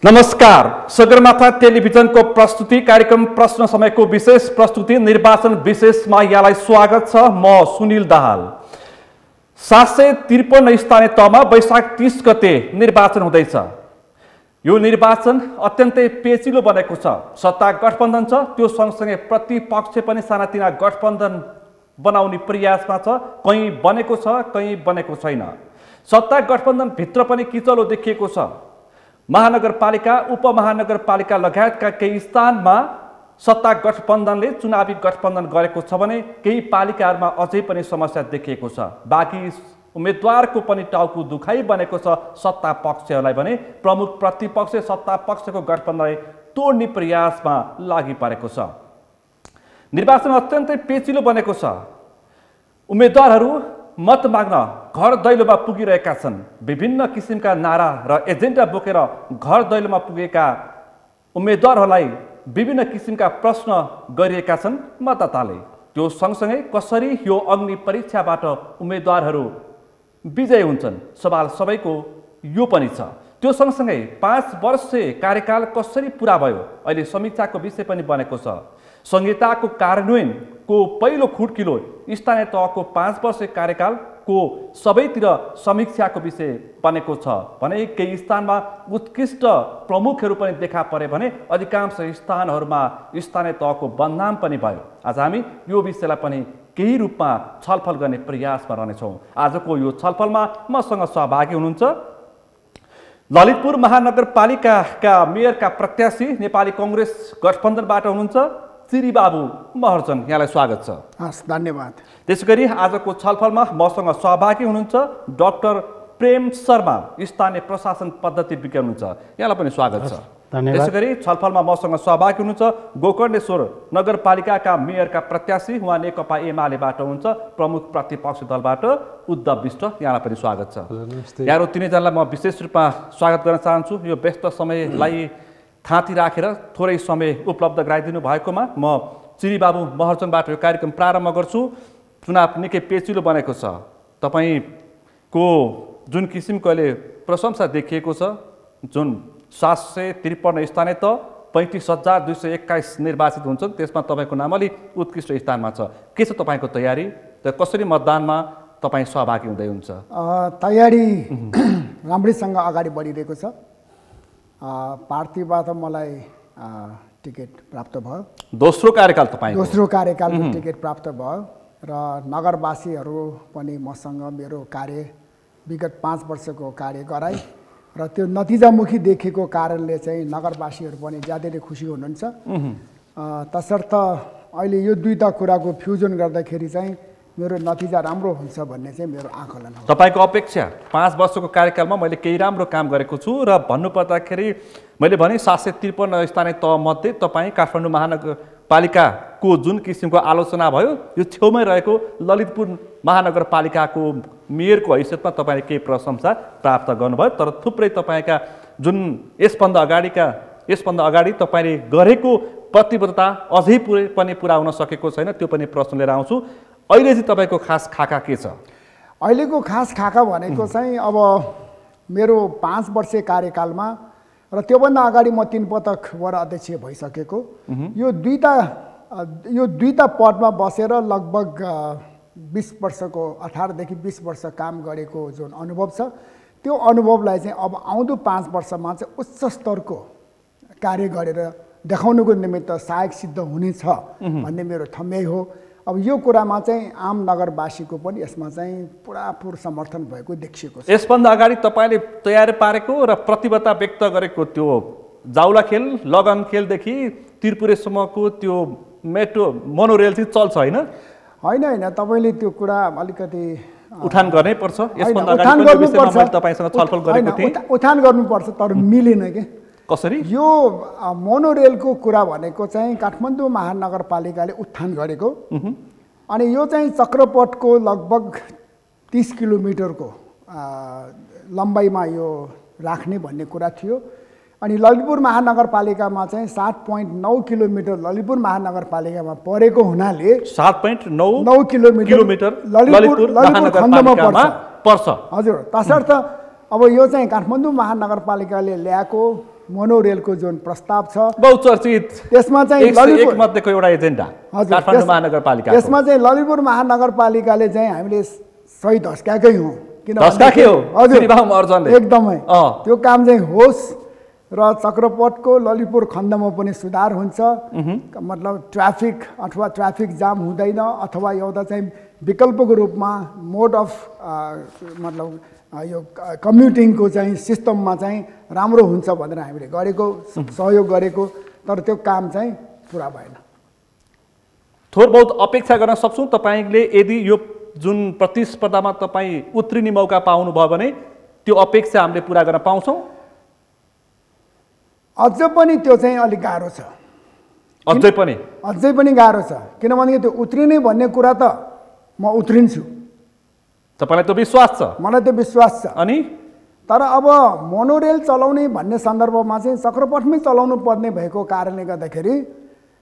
नमस्कार। सगरमाथा टेलिभिजनको प्रस्तुति कार्यक्रम प्रश्न समयको विशेष प्रस्तुति निर्वाचन विशेषमा यहाँलाई स्वागत छ। म सुनिल दाहाल। 753 स्थानीय तहमा वैशाख 30 गते निर्वाचन हुँदैछ। यो निर्वाचन अत्यन्तै पेचिलो बनेको छ। सत्ता गठबन्धन छ, त्यो सँगसँगै प्रतिपक्ष पनि सानातिना गठबन्धन बनाउने प्रयासमा छ। कहीँ बनेको छ, कहीँ बनेको छैन। सत्ता गठबन्धन भित्र पनि किचलो देखिएको छ। महानगरपालिका, उपमहानगरपालिका लगायतका केही स्थानमा सत्ता गठबन्धनले चुनावी गठबन्धन गरेको छ भने केही पालिकाहरूमा अझै पनि समस्या देखिएको छ। बाँकी उम्मेदवारको पनि टाउको दुखाइ बनेको छ। सत्ता पक्षहरूलाई भने प्रमुख प्रतिपक्ष सत्ता पक्षको गठबन्धनलाई तोड्ने प्रयासमा लागि परेको छ। निर्वाचन अत्यन्तै पेचिलो बनेको छ। उम्मेदवारहरू मत माग्न घर दैलोमा पुगिरहेका छन्। विभिन्न किसिमका नारा र एजेन्डा बोकेर घर दैलोमा पुगेका उम्मेदवारहरूलाई विभिन्न किसिमका प्रश्न गरिएका छन् मतदाताले। त्यो सँगसँगै कसरी यो अग्नि परीक्षाबाट उम्मेदवारहरू विजय हुन्छन्, सवाल सबैको यो पनि छ। त्यो सँगसँगै 5 वर्ष कार्यकाल कसरी पुरा भयो, अहिले समीक्षाको विषय पनि बनेको छ। संहिताको कार्यान्वयनको पहिलो खुड्किलो स्थानीय तहको 5 वर्ष कार्यकालको सबैतिर समीक्षाको विषय बनेको छ भने केही स्थानमा उत्कृष्ट प्रमुखहरू पनि देखा परे भने अधिकांश स्थानहरूमा स्थानीय तहको बदनाम पनि भयो। आज हामी यो विषयलाई पनि केही रूपमा छलफल गर्ने प्रयासमा रहनेछौँ। आजको यो छलफलमा मसँग सहभागी हुनुहुन्छ ललितपुर महानगरपालिकाका मेयरका प्रत्याशी नेपाली कांग्रेस गठबन्धनबाट हुनुहुन्छ चिरीबाबु महर्जन। यहाँलाई स्वागत छ। हस्, धन्यवाद। त्यसैगरी आजको छलफलमा मसँग सहभागी हुनुहुन्छ डाक्टर प्रेम शर्मा, स्थानीय प्रशासन पद्धति विज्ञ हुनुहुन्छ। यहाँलाई पनि स्वागत छ। त्यसैगरी छलफलमा मसँग सहभागी हुनुहुन्छ गोकर्णेश्वर नगरपालिकाका मेयरका प्रत्याशी, उहाँ नेकपा एमालेबाट हुनुहुन्छ, प्रमुख प्रतिपक्ष दलबाट उद्धव विष्ट। यहाँलाई पनि स्वागत छ। यहाँहरू तिनैजनालाई म विशेष रूपमा स्वागत गर्न चाहन्छु। यो व्यस्त समयलाई थाँती राखेर थोरै समय उपलब्ध गराइदिनु भएकोमा म चिरीबाबु महर्जनबाट यो कार्यक्रम प्रारम्भ गर्छु। चुनाव निकै पेचिलो बनेको छ। तपाईँको जुन किसिमको अहिले प्रशंसा देखिएको छ, जुन 753 स्थानीय तह 35,221 निर्वाचित हुन्छन्, त्यसमा तपाईँको नाम अलि उत्कृष्ट स्थानमा छ। के छ तपाईँको तयारी र कसरी मतदानमा तपाईँ सहभागी हुँदै हुन्छ? तयारी राम्रैसँग अगाडि बढिरहेको छ। पार्टीबाट मलाई टिकट प्राप्त भयो। दोस्रो कार्यकाल तपाईँको? दोस्रो कार्यकालको टिकट प्राप्त भयो र नगरवासीहरू पनि मसँग मेरो कार्य विगत 5 वर्षको कार्य गराए र त्यो नतिजामुखी देखेको कारणले चाहिँ नगरवासीहरू पनि ज्यादै नै खुसी हुनुहुन्छ। तसर्थ अहिले यो दुईटा कुराको फ्युजन गर्दाखेरि चाहिँ मेरो नतिजा राम्रो हुन्छ भन्ने चाहिँ मेरो आकलन हो। तपाईँको अपेक्षा? 5 वर्षको कार्यकालमा मैले केही राम्रो काम गरेको छु र भन्नुपर्दाखेरि मैले भने 753 स्थानीय तहमध्ये तपाईँ काठमाडौँ महानगरपालिकाको जुन किसिमको आलोचना भयो, यो छेउमै रहेको ललितपुर महानगरपालिकाको मेयरको हैसियतमा तपाईँले केही प्रशंसा प्राप्त गर्नुभयो। तर थुप्रै तपाईँका जुन यसभन्दा अगाडि तपाईँले गरेको प्रतिबद्धता अझै पनि पुरा हुन सकेको छैन, त्यो पनि प्रश्न लिएर आउँछु। अहिले चाहिँ तपाईँको खास खाका के छ? अहिलेको खास खाका भनेको चाहिँ अब मेरो 5 वर्षे कार्यकालमा र त्योभन्दा अगाडि म 3 पटक वडा अध्यक्ष भइसकेको, यो दुईटा पदमा बसेर लगभग 20 वर्षको 18देखि 20 वर्ष काम गरेको जुन अनुभव छ, त्यो अनुभवलाई चाहिँ अब आउँदो 5 वर्षमा चाहिँ उच्च स्तरको कार्य गरेर देखाउनुको निमित्त सहायक सिद्ध हुनेछ भन्ने मेरो ठम्याइ हो। अब यो कुरामा चाहिँ आम नगरवासीको पनि यसमा चाहिँ पुरापुर समर्थन भएको देखिएको छ। यसभन्दा अगाडि तपाईँले तयारी पारेको र प्रतिबद्धता व्यक्त गरेको त्यो जाउला खेल, लगन खेलदेखि त्रिपुरेसम्मको त्यो मोनोरेल चाहिँ चल्छ होइन? होइन, तपाईँले त्यो कुरा अलिकति उठान गर्नै पर्छ। यसभन्दा अगाडि पनि विषयमा मैले तपाईँसँग छलफल गरेको थिएँ। उठान गर्नुपर्छ, तर मिलेन के। कसरी? यो मोनोरेलको कुरा भनेको चाहिँ काठमाडौँ महानगरपालिकाले उत्थान गरेको अनि यो चाहिँ चक्रपथको लगभग 30 किलोमिटरको लम्बाइमा यो राख्ने भन्ने कुरा थियो। अनि ललितपुर महानगरपालिकामा चाहिँ 7.9 किलोमिटर ललितपुर महानगरपालिकामा परेको हुनाले 7.9 किलोमिटर ललितपुर खण्डमा पर्छ। हजुर, तसर्थ अब यो चाहिँ काठमाडौँ महानगरपालिकाले ल्याएको मोनोरेलको जुन प्रस्ताव छ बहुचर्चित त्यसमा चाहिँ 101 मध्येको एउटा एजेन्डा काठमाडौँ महानगरपालिका त्यसमा चाहिँ ललितपुर महानगरपालिकाले चाहिँ हामीले सही धस्काएकै हौँ धस्काएकै हो हजुर एकदमै त्यो काम चाहिँ होस् र चक्रपथको ललितपुर खण्डमा पनि सुधार हुन्छ मतलब ट्राफिक अथवा ट्राफिक जाम हुँदैन अथवा एउटा चाहिँ विकल्पको रूपमा मोड अफ मतलब यो कम्युटिङको चाहिँ सिस्टममा चाहिँ राम्रो हुन्छ भनेर हामीले गरेको सहयोग गरेको तर त्यो काम चाहिँ पुरा भएन थोर बहुत अपेक्षा गर्न सक्छौँ तपाईँले यदि यो जुन प्रतिस्पर्धामा तपाईँ उत्रिने मौका पाउनुभयो भने त्यो अपेक्षा हामीले पुरा गर्न पाउँछौँ अझ पनि त्यो चाहिँ अलिक गाह्रो छ अझै पनि गाह्रो छ किनभने त्यो उत्रिने भन्ने कुरा त म उत्रिन्छु तपाईँलाई त्यो विश्वास छ मलाई त्यो विश्वास छ अनि तर अब मोनोरेल चलाउने भन्ने सन्दर्भमा चाहिँ चक्रपथमै चलाउनु पर्ने भएको कारणले गर्दाखेरि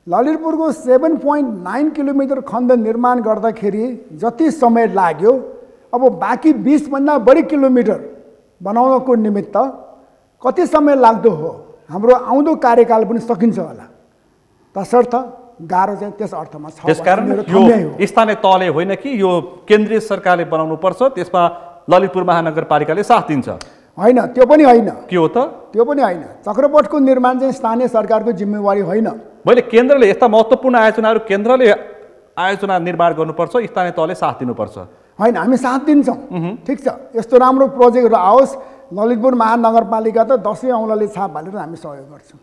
ललितपुरको 7.9 किलोमिटर खण्ड निर्माण गर्दाखेरि जति समय लाग्यो अब बाँकी 20 भन्दा बढी किलोमिटर बनाउनको निमित्त कति समय लाग्दो हो हाम्रो आउँदो कार्यकाल पनि सकिन्छ होला तसर्थ गाह्रो चाहिँ त्यस अर्थमा छ त्यसकारण यो स्थानीय तहले होइन कि यो केन्द्रीय सरकारले बनाउनु पर्छ त्यसमा ललितपुर महानगरपालिकाले साथ दिन्छ होइन त्यो पनि होइन के हो त त्यो पनि होइन चक्रपथको निर्माण चाहिँ स्थानीय सरकारको जिम्मेवारी होइन मैले केन्द्रले यस्ता महत्त्वपूर्ण आयोजनाहरू केन्द्रले आयोजना निर्माण गर्नुपर्छ स्थानीय तहले साथ दिनुपर्छ होइन हामी साथ दिन्छौँ ठिक छ यस्तो राम्रो प्रोजेक्टहरू आओस् ललितपुर महानगरपालिका त 10 औँलाले छाप हालेर हामी सहयोग गर्छौँ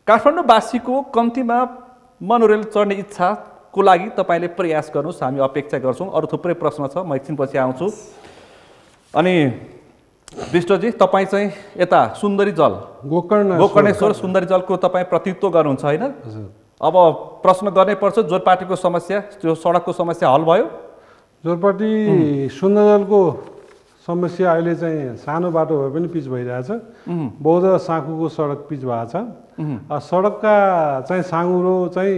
काठमाडौँवासीको कम्तीमा मोनोरेल चढ्ने इच्छाको लागि तपाईँले प्रयास गर्नुहोस् हामी अपेक्षा गर्छौँ अरू थुप्रै प्रश्न छ म एकछिनपछि आउँछु अनि विष्टजी तपाईँ चाहिँ यता सुन्दरी जल गोकर्णेश्वर सुन्दरी जलको तपाईँ प्रतिनिधित्व गर्नुहुन्छ होइन अब प्रश्न गर्नै पर्छ जोरपाटीको समस्या त्यो सडकको समस्या हल भयो जोरपाटी सुन्दरी जलको समस्या अहिले चाहिँ सानो बाटो भए पनि पिच भइरहेछ बौद्ध साँखुको सडक पिच भएको छ सडकका चाहिँ साँगुरो चाहिँ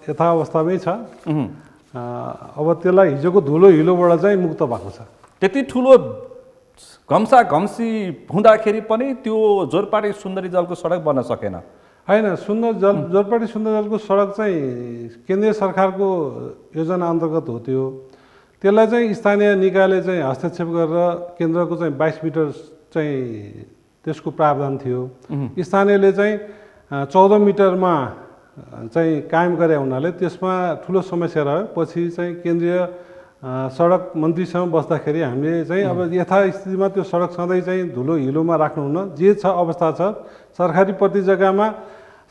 यथावस्थामै छ अब त्यसलाई हिजोको धुलो हिलोबाट चाहिँ मुक्त भएको छ त्यति ठुलो घम्सा घम्सी हुँदाखेरि पनि त्यो जोरपाटी सुन्दरी जलको सडक बन्न सकेन होइन जोरपाटी सुन्दरी जलको सडक चाहिँ केन्द्रीय सरकारको योजना अन्तर्गत हो त्यो त्यसलाई चाहिँ स्थानीय निकायले चाहिँ हस्तक्षेप गरेर केन्द्रको चाहिँ 22 मिटर चाहिँ त्यसको प्रावधान थियो स्थानीयले चाहिँ 14 मिटरमा चाहिँ कायम गरे हुनाले त्यसमा ठुलो समस्या रह्यो पछि चाहिँ केन्द्रीय सडक मन्त्रीसँग बस्दाखेरि हामीले चाहिँ अब यथास्थितिमा त्यो सडक सधैँ चाहिँ धुलो हिलोमा राख्नुहुन्न जे छ अवस्था छ सरकारी प्रति जग्गामा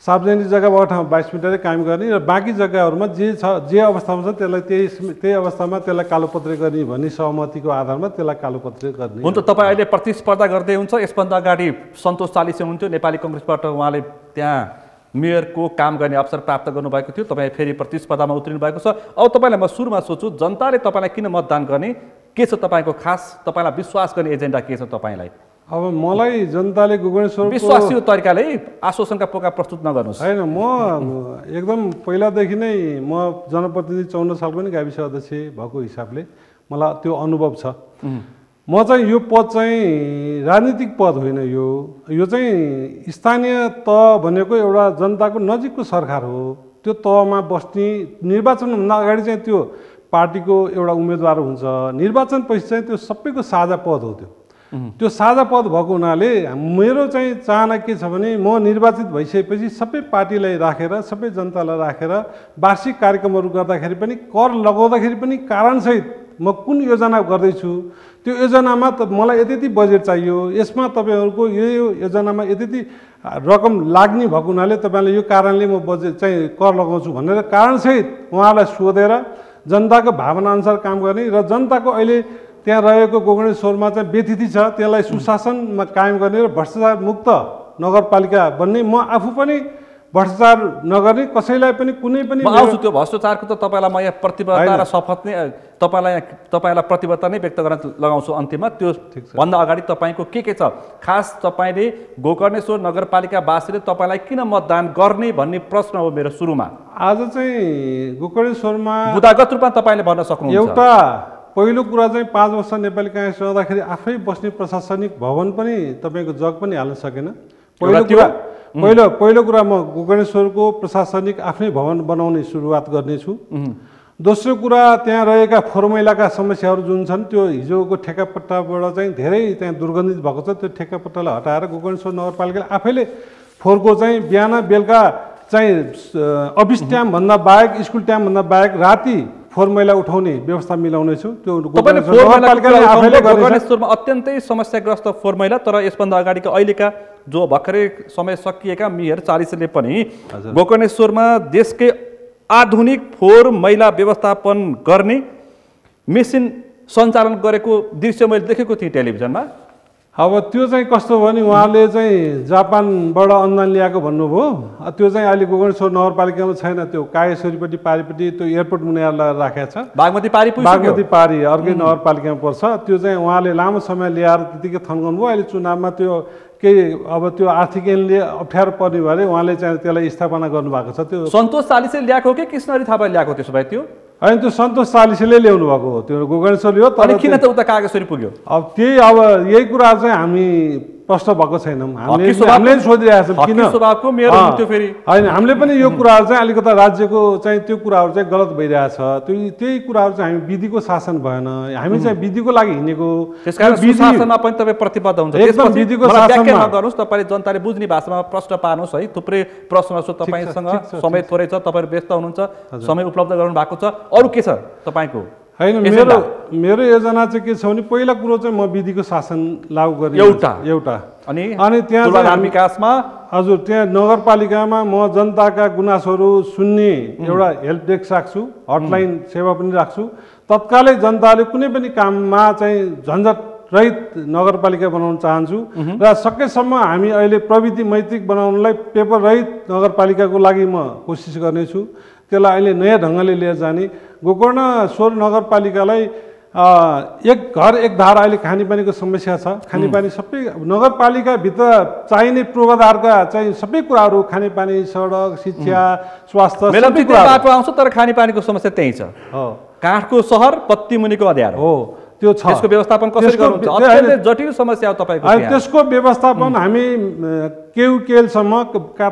सार्वजनिक जग्गाबाट 22 मिटरै कायम गर्ने र बाँकी जग्गाहरूमा जे छ जे अवस्थामा छ त्यसलाई त्यही अवस्थामा त्यसलाई कालोपत्रे गर्ने भन्ने सहमतिको आधारमा त्यसलाई कालोपत्रे गर्ने हुन्छ तपाईँ अहिले प्रतिस्पर्धा गर्दै हुन्छ यसभन्दा अगाडि सन्तोष चालिसे हुनुहुन्थ्यो नेपाली कङ्ग्रेसबाट उहाँले त्यहाँ मेयरको काम गर्ने अवसर प्राप्त गर्नुभएको थियो तपाईँ फेरि प्रतिस्पर्धामा उत्रिनु भएको छ अब तपाईँलाई म सुरुमा सोध्छु जनताले तपाईँलाई किन मतदान गर्ने के छ तपाईँको खास तपाईँलाई विश्वास गर्ने एजेन्डा के छ तपाईँलाई अब मलाई जनताले गोकर्णेश्वर विश्वासिलो तरिकाले आश्वासनका पोका प्रस्तुत नगर्नुहोस् होइन म एकदम पहिलादेखि नै म जनप्रतिनिधि 54 सालको पनि गाविस अध्यक्ष भएको हिसाबले मलाई त्यो अनुभव छ म चाहिँ यो पद चाहिँ राजनीतिक पद होइन यो चाहिँ स्थानीय तह भनेको एउटा जनताको नजिकको सरकार हो त्यो तहमा बस्ने निर्वाचनभन्दा अगाडि चाहिँ त्यो पार्टीको एउटा उम्मेदवार हुन्छ निर्वाचनपछि चाहिँ त्यो सबैको साझा पद हो त्यो साझा पद भएको हुनाले मेरो चाहिँ चाहना के छ भने म निर्वाचित भइसकेपछि सबै पार्टीलाई राखेर सबै जनतालाई राखेर वार्षिक कार्यक्रमहरू गर्दाखेरि पनि कर लगाउँदाखेरि पनि कारणसहित म कुन योजना गर्दैछु त्यो योजनामा त मलाई यति बजेट चाहियो यसमा तपाईँहरूको यो योजनामा यति रकम लाग्ने भएको हुनाले तपाईँले यो कारणले म बजेट चाहिँ कर लगाउँछु भनेर कारणसहित उहाँलाई सोधेर जनताको भावनाअनुसार काम गर्ने र जनताको अहिले त्यहाँ रहेको गोकर्णेश्वरमा चाहिँ व्यतिथि छ त्यसलाई सुशासनमा कायम गर्ने र भ्रष्टाचार मुक्त नगरपालिका बन्ने म आफू पनि भ्रष्टाचार नगर्ने कसैलाई पनि कुनै पनि आउँछु त्यो भ्रष्टाचारको त तपाईँलाई म यहाँ प्रतिबद्धता र शपथ नै तपाईँलाई प्रतिबद्धता नै व्यक्त गर्न लगाउँछु अन्तिममा त्यो भन्दा अगाडि तपाईँको के छ खास तपाईँले गोकर्णेश्वर नगरपालिकावासीले तपाईँलाई किन मतदान गर्ने भन्ने प्रश्न हो मेरो सुरुमा आज चाहिँ गोकर्णेश्वरमा बुदागत रूपमा तपाईँले भन्न सक्नुहुन्छ एउटा पहिलो कुरा चाहिँ 5 वर्ष नेपाली काङ्ग्रेस रहँदाखेरि आफै बस्ने प्रशासनिक भवन पनि तपाईँको जग पनि हाल्न सकेन। पहिलो कुरा म गोकर्णेश्वरको प्रशासनिक आफ्नै भवन बनाउने सुरुवात गर्नेछु। दोस्रो कुरा त्यहाँ रहेका फोहोर मैलाका समस्याहरू जुन छन् त्यो हिजोको ठेक्कापट्टाबाट चाहिँ धेरै त्यहाँ दुर्गन्धित भएको छ। त्यो ठेक्कापट्टालाई हटाएर गोकर्णेश्वर नगरपालिकाले आफैले फोहोरको चाहिँ बिहान बेलुका चाहिँ अफिस टाइमभन्दा बाहेक स्कुल टाइमभन्दा बाहेक राति फोहोर मैला उठाउने व्यवस्था मिलाउनेछु। त्यो गोकर्णेश्वरमा अत्यन्तै समस्याग्रस्त फोहोर मैला, तर यसभन्दा अगाडिको अहिलेका जो भर्खरै समय सकिएका मेयर 40ले पनि गोकर्णेश्वरमा देशकै आधुनिक फोहोर मैला व्यवस्थापन गर्ने मेसिन सञ्चालन गरेको दृश्य मैले देखेको थिएँ टेलिभिजनमा। अब त्यो चाहिँ कस्तो भयो भने उहाँले चाहिँ जापानबाट अनुदान ल्याएको भन्नुभयो। त्यो चाहिँ अहिले गोकर्णेश्वर नगरपालिकामा छैन। त्यो कागेश्वरीपट्टि पारीपट्टि त्यो एयरपोर्ट मुनिएर राखेको छ। बागमती पारी अर्कै नगरपालिकामा पर्छ। त्यो चाहिँ उहाँले लामो समय ल्याएर त्यतिकै थन्काउनु भयो। अहिले चुनावमा त्यो केही अब त्यो आर्थिक ऐनले अप्ठ्यारो पर्ने भएर उहाँले चाहिँ त्यसलाई स्थापना गर्नुभएको छ। त्यो सन्तोष 40ले ल्याएको हो कि कृष्णहरि थापाले ल्याएको त्यसो भए? त्यो होइन, त्यो सन्तोष 40ले ल्याउनु भएको हो। त्यो गोकर्णेश्वरी हो। तर किन त उता कागेश्वरी पुग्यो? अब यही कुरा चाहिँ हामी प्रश्न भएको छैनौँ। हामीले सोधिरहेका छौँ किन होइन। हामीले पनि यो कुराहरू चाहिँ अलिकता राज्यको चाहिँ त्यो कुराहरू चाहिँ गलत भइरहेछ। त्यही कुराहरू चाहिँ हामी विधिको शासन भएन। हामी चाहिँ विधिको लागि हिँडेको। शासनमा पनि तपाईँ प्रतिबद्ध हुन्छ। एकदम विधिको शासनमा नगर्नुहोस्, तपाईँले जनताले बुझ्ने भाषामा प्रश्न पार्नुहोस् है। थुप्रै प्रश्न छ तपाईँसँग, समय थोरै छ, तपाईँहरू व्यस्त हुनुहुन्छ, समय उपलब्ध गराउनु भएको छ। अरू के छ तपाईँको? होइन, मेरो योजना चाहिँ के छ भने पहिला कुरो चाहिँ म विधिको शासन लागू गर्ने एउटा अनि त्यहाँ विकासमा हजुर त्यहाँ नगरपालिकामा म जनताका गुनासोहरू सुन्ने एउटा हेल्प डेस्क राख्छु, हटलाइन सेवा पनि राख्छु। तत्कालै जनताले कुनै पनि काममा चाहिँ झन्झट रहित नगरपालिका बनाउन चाहन्छु र सकेसम्म हामी अहिले प्रविधि मैत्रिक बनाउनलाई पेपर रहित नगरपालिकाको लागि म कोसिस गर्नेछु। त्यसलाई अहिले नयाँ ढङ्गले लिएर जाने। गोकर्णेश्वर नगरपालिकालाई एक घर एक धारा अहिले खानेपानीको समस्या छ। खानेपानी सबै नगरपालिकाभित्र चाहिने पूर्वाधारका चाहिँ सबै कुराहरू खानेपानी, सडक, शिक्षा, स्वास्थ्य सबै बाटो आउँछ, तर खानेपानीको समस्या त्यही छ। काठको सहर, पत्ती मुनिको अँध्यारो हो। त्यो छ। त्यसको व्यवस्थापन कसरी गर्नुहुन्छ? अत्यन्तै जटिल समस्या हो तपाईको। त्यसको व्यवस्थापन हामी केलसम्म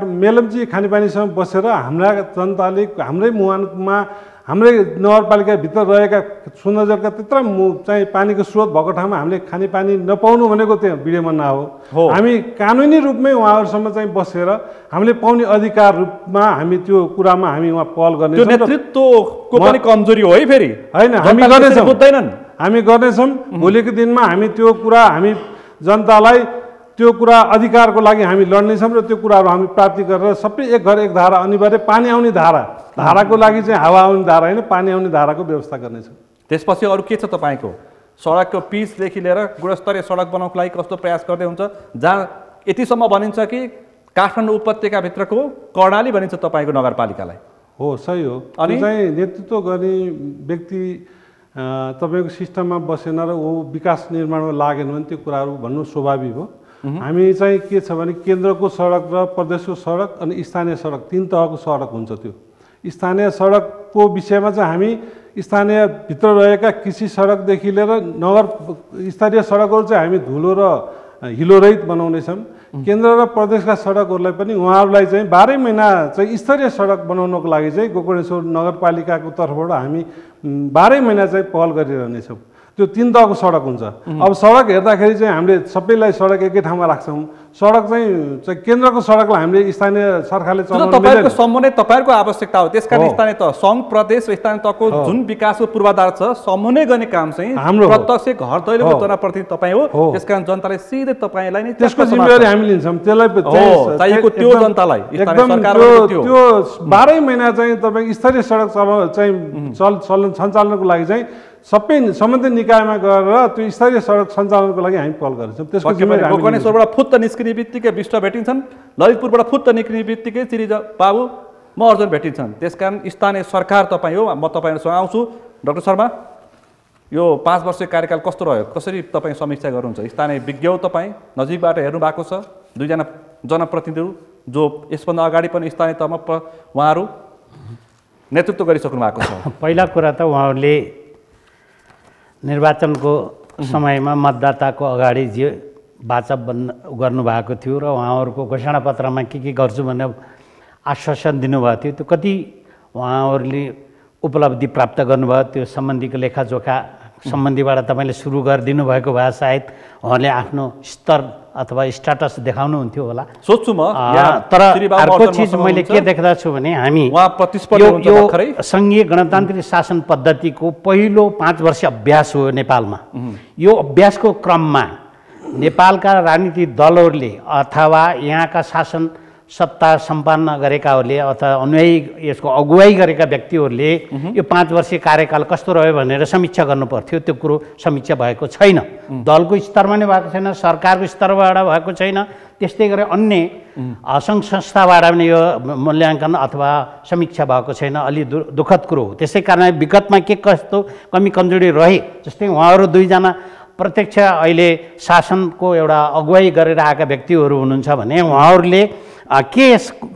मेलम्ची खानेपानीसँग बसेर हाम्रा जनताले हाम्रै मुहानमा हाम्रै नगरपालिकाभित्र रहेका सुन्दरजनका त्यत्रा चाहिँ पानीको स्रोत भएको ठाउँमा हामीले खानेपानी नपाउनु भनेको त्यहाँ विडम्बना हो। हामी कानुनी रूपमै उहाँहरूसम्म चाहिँ बसेर हामीले पाउने अधिकार रूपमा हामी त्यो कुरामा हामी उहाँ पहल गर्नेछौँ। नेतृत्वको पनि कमजोरी हो है फेरि? होइन, हामी गर्नेछौँ। भोलिको दिनमा हामी त्यो कुरा हामी जनतालाई त्यो कुरा अधिकारको लागि हामी लड्नेछौँ र त्यो कुराहरू हामी प्राप्ति गरेर सबै एक घर एक धारा अनिवार्य पानी आउने धाराको लागि चाहिँ हावा आउने धारा होइन, पानी आउने धाराको व्यवस्था गर्नेछौँ। त्यसपछि अरू के छ तपाईँको? सडकको पिचदेखि लिएर गुणस्तरीय सडक बनाउनको लागि कस्तो प्रयास गर्दै हुन्छ? जहाँ यतिसम्म भनिन्छ कि काठमाडौँ उपत्यकाभित्रको कर्णाली भनिन्छ तपाईँको नगरपालिकालाई। हो, सही हो। अनि चाहिँ नेतृत्व गर्ने व्यक्ति तपाईँको सिस्टममा बसेन र ऊ विकास निर्माणमा लागेन भने त्यो कुराहरू भन्नु स्वाभाविक हो। हामी चाहिँ के छ भने केन्द्रको सडक र प्रदेशको सडक अनि स्थानीय सडक 3 तहको सडक हुन्छ। त्यो स्थानीय सडकको विषयमा चाहिँ हामी स्थानीय भित्र रहेका कृषि सडकदेखि लिएर नगर स्तरीय सडकहरू चाहिँ हामी धुलो र हिलो रहित बनाउनेछौँ। केन्द्र र प्रदेशका सडकहरूलाई पनि उहाँहरूलाई चाहिँ 12 महिना चाहिँ स्तरीय सडक बनाउनको लागि चाहिँ गोकर्णेश्वर नगरपालिकाको तर्फबाट हामी 12 महिना चाहिँ पहल गरिरहनेछौँ। त्यो 3 तहको सडक हुन्छ। अब सडक हेर्दाखेरि चाहिँ हामीले सबैलाई सडक एकै ठाउँमा राख्छौँ। सडक चाहिँ केन्द्रको सडकलाई हामीले स्थानीय सरकारले चलाउनु तपाईँको सम्म नै तपाईँहरूको आवश्यकता हो। त्यसकारण स्थानीय तह, सङ्घ, प्रदेश र स्थानीय तहको जुन विकासको पूर्वाधार छ समन्वय गर्ने काम चाहिँ हाम्रो प्रत्यक्ष घर दैलोको जनप्रतिनिधि तपाईँ हो। त्यसकारण जनताले सिधै तपाईँलाई नै त्यसको जिम्मेवारी हामी लिन्छौँ। त्यसलाई चाहिएको त्यो जनतालाई एकदम त्यो 12 महिना चाहिँ तपाईँ स्तरीय सडक चाहिँ सञ्चालनको लागि चाहिँ सबै सम्बन्धित निकायमा गएर त्यो स्तरीय सडक सञ्चालनको लागि हामी पहल गर्छौँ। त्यसको जिम्मेवारी गोकर्णेश्वरबाट फुत्त निस्किने बित्तिकै विष्ट भेटिन्छन्, ललितपुरबाट फुत्त निस्किने बित्तिकै चिरिज बाबु म अर्जुन भेटिन्छन्। त्यसकारण स्थानीय सरकार तपाईँ हो। म तपाईँहरूसँग आउँछु। डाक्टर शर्मा, यो 5 वर्षीय कार्यकाल कस्तो रह्यो? कसरी तपाईँ समीक्षा गर्नुहुन्छ? स्थानीय विज्ञ हो तपाईँ, नजिकबाट हेर्नु भएको छ। 2 जना जनप्रतिनिधिहरू जो यसभन्दा अगाडि पनि स्थानीय तहमा उहाँहरू नेतृत्व गरिसक्नु भएको छ। पहिला कुरा त उहाँहरूले निर्वाचनको समयमा मतदाताको अगाडि जे वाचा गर्नुभएको थियो र उहाँहरूको घोषणापत्रमा के गर्छु भनेर आश्वासन दिनुभएको थियो, त्यो कति उहाँहरूले उपलब्धि प्राप्त गर्नुभयो, त्यो सम्बन्धीको लेखाजोखा सम्बन्धीबाट तपाईँले सुरु गरिदिनु भएको भए सायद उहाँले आफ्नो स्तर अथवा स्ट्याटस देखाउनुहुन्थ्यो होला सोच्छु म। तर अर्को चिज मैले के देख्दछु भने हामी यो सङ्घीय गणतान्त्रिक शासन पद्धतिको पहिलो 5 वर्ष अभ्यास हो नेपालमा। यो अभ्यासको क्रममा नेपालका राजनीतिक दलहरूले अथवा यहाँका शासन सत्ता सम्पन्न गरेकाहरूले अथवा अनुयायी यसको अगुवाई गरेका व्यक्तिहरूले यो 5 वर्षीय कार्यकाल कस्तो रह्यो भनेर समीक्षा गर्नुपर्थ्यो। त्यो कुरो समीक्षा भएको छैन, दलको स्तरमा नै भएको छैन, सरकारको स्तरबाट भएको छैन, त्यस्तै गरी अन्य सङ्घ संस्थाबाट पनि यो मूल्याङ्कन अथवा समीक्षा भएको छैन। अलि दुःखद कुरो हो। त्यसै कारण विगतमा के कस्तो कमी कमजोरी रहे, जस्तै उहाँहरू दुईजना प्रत्यक्ष अहिले शासनको एउटा अगुवाई गरेर आएका व्यक्तिहरू हुनुहुन्छ भने उहाँहरूले के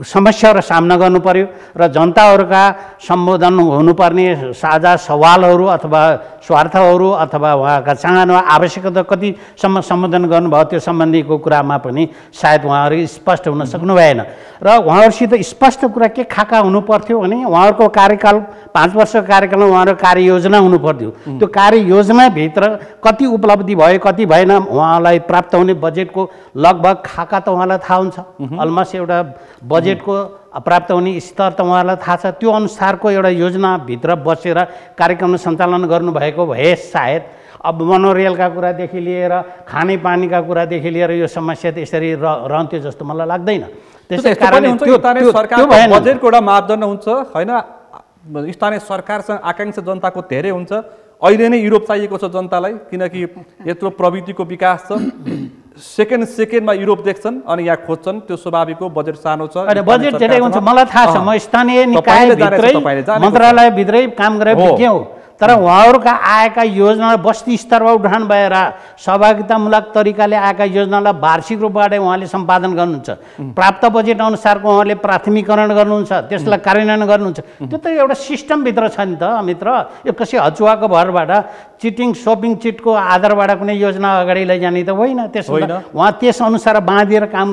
समस्याहरू सामना गर्नु पर्यो र जनताहरूका सम्बोधन हुनुपर्ने साझा सवालहरू अथवा स्वार्थहरू अथवा उहाँका चाहना आवश्यकता कतिसम्म सम्बोधन गर्नुभयो त्यो सम्बन्धीको कुरामा पनि सायद उहाँहरू स्पष्ट हुन सक्नु भएन। र उहाँहरूसित स्पष्ट कुरा के खाका हुनु पर्थ्यो भने उहाँहरूको कार्यकाल 5 वर्षको कार्यकालमा उहाँहरूको कार्ययोजना हुनु पर्थ्यो। त्यो कार्ययोजनाभित्र कति उपलब्धि भयो कति भएन उहाँलाई प्राप्त हुने बजेटको लगभग खाका त उहाँलाई थाहा हुन्छ, अलमोस्ट एउटा बजेटको प्राप्त हुने स्तर त उहाँलाई थाहा छ। त्यो अनुसारको एउटा योजनाभित्र बसेर कार्यक्रम सञ्चालन गर्नुभएको भए सायद अब मनोरेलका कुरादेखि लिएर खानेपानीका कुरादेखि लिएर यो समस्या त यसरी रहन्थ्यो जस्तो मलाई लाग्दैन। त्यसै कारण बजेटको एउटा मापदण्ड हुन्छ हैन, स्थानीय सरकारसँग आकांक्षा जनताको धेरै हुन्छ। अहिले नै युरोप चाहिएको छ जनतालाई, किनकि यत्रो प्रविधिको विकास छ। सेकेन्डमा युरोप देख्छन् अनि यहाँ खोज्छन्, त्यो स्वाभाविक हो। बजेट सानो छ, बजेट धेरै हुन्छ, मलाई थाहा छ। म स्थानीय निकायभित्रै मन्त्रालयभित्रै काम गरेर के हो, तर उहाँहरूका आएका योजना बस्ती स्तरमा उठान भएर सहभागितामूलक तरिकाले आएका योजनालाई वार्षिक रूपबाट उहाँले सम्पादन गर्नुहुन्छ। प्राप्त बजेट अनुसारको उहाँले प्राथमिकरण गर्नुहुन्छ, त्यसलाई कार्यान्वयन गर्नुहुन्छ। त्यो त एउटा सिस्टमभित्र छ नि त मित्र। यो कसै हचुवाको भरबाट चिटिङ सोपिङ चिटको आधारबाट कुनै योजना अगाडि लैजाने त होइन। त्यसो उहाँ त्यसअनुसार बाँधिएर काम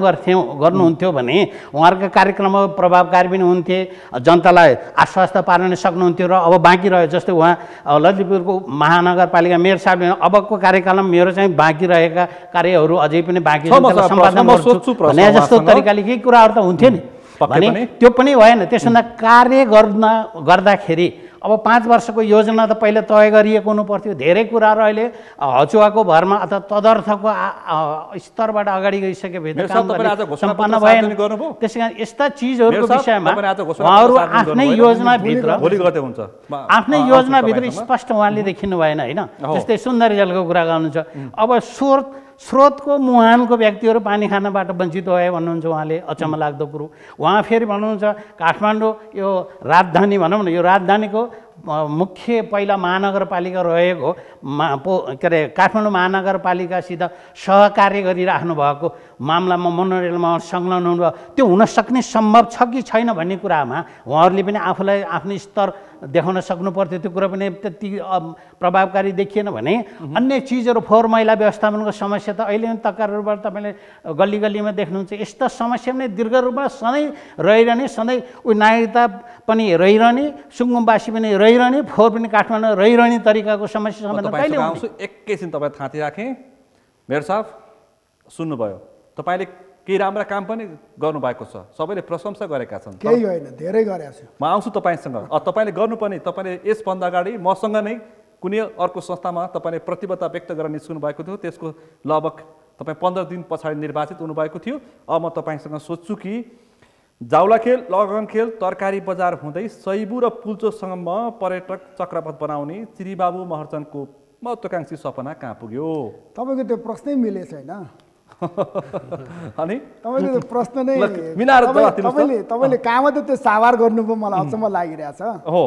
गर्नुहुन्थ्यो भने उहाँहरूका कार्यक्रममा प्रभावकारी पनि हुन्थे, जनतालाई आश्वस्त पार्न सक्नुहुन्थ्यो। र अब बाँकी रह्यो जस्तै उहाँ ललितपुरको महानगरपालिका मेयर साहब अबको कार्यकालमा मेरो चाहिँ बाँकी रहेका कार्यहरू अझै पनि बाँकी सम्पादन भने जस्तो तरिकाले केही कुराहरू त हुन्थ्यो नि भने त्यो पनि भएन। त्यसो हुँदा कार्य गर्दाखेरि अब 5 वर्षको योजना त पहिला तय गरिएको हुनु पर्थ्यो। धेरै कुराहरू अहिले हचुवाको भरमा अथवा तदर्थको स्तरबाट अगाडि गइसकेपछि सम्पन्न भएन। त्यसै कारण यस्ता चिजहरूको विषयमा उहाँहरू आफ्नै योजनाभित्र स्पष्ट उहाँले देखिनु भएन होइन। जस्तै सुन्दरी जलको कुरा गर्नुहुन्छ, अब स्रोतको मुहानको व्यक्तिहरू पानी खानबाट वञ्चित भए भन्नुहुन्छ उहाँले, अचम्म लाग्दो कुरो। उहाँ फेरि भन्नुहुन्छ काठमाडौँ यो राजधानी भनौँ न, यो राजधानीको मुख्य पहिला महानगरपालिका रहेको के अरे काठमाडौँ महानगरपालिकासित सहकार्य गरिराख्नु भएको मामलामा मनोरेलमा संलग्न हुनुभयो। त्यो हुन सक्ने सम्भव छ कि छैन भन्ने कुरामा उहाँहरूले पनि आफूलाई आफ्नो स्तर देखाउन सक्नु पर्थ्यो। त्यो कुरा पनि त्यति प्रभावकारी देखिएन भने अन्य चिजहरू फोहोर मैला व्यवस्थापनको समस्या त अहिले पनि तकरबाट तपाईँले गल्ली गल्लीमा देख्नुहुन्छ। यस्ता समस्या पनि दीर्घ रूपमा सधैँ रहिरहने, सधैँ नागरिकता पनि रहिरहने, सुकुम्बासी पनि रहिरहने, फोहोर पनि काठमाडौँ रहिरहने तरिकाको समस्या समाधान कहिले हुन्छ? एकैछिन तपाईँ थाँती राखेँ। मेयर साहब सुन्नुभयो, तपाईँले केही राम्रा काम पनि गर्नुभएको छ, सबैले प्रशंसा गरेका छन्। केही होइन, धेरै गरेको छु। म आउँछु तपाईँसँग। तपाईँले गर्नुपर्ने, तपाईँले यसभन्दा अगाडि मसँग नै कुनै अर्को संस्थामा तपाईँले प्रतिबद्धता व्यक्त गरेर निस्कनु भएको थियो। त्यसको लगभग तपाईँ 15 दिन पछाडि निर्वाचित हुनुभएको थियो। अब म तपाईँसँग सोध्छु कि जाउलाखेल, लगनखेल, तरकारी बजार हुँदै सैबु र पुल्चोसम्म पर्यटक चक्रपथ बनाउने चिरीबाबु महर्जनको महत्त्वकांक्षी सपना कहाँ पुग्यो? तपाईँको त्यो प्रश्नै मिले छैन। अनि तपाईँको त्यो प्रश्न नै तपाईँले कहाँमा त त्यो सावार गर्नुभयो, मलाई अचम्म लागिरहेछ। हो,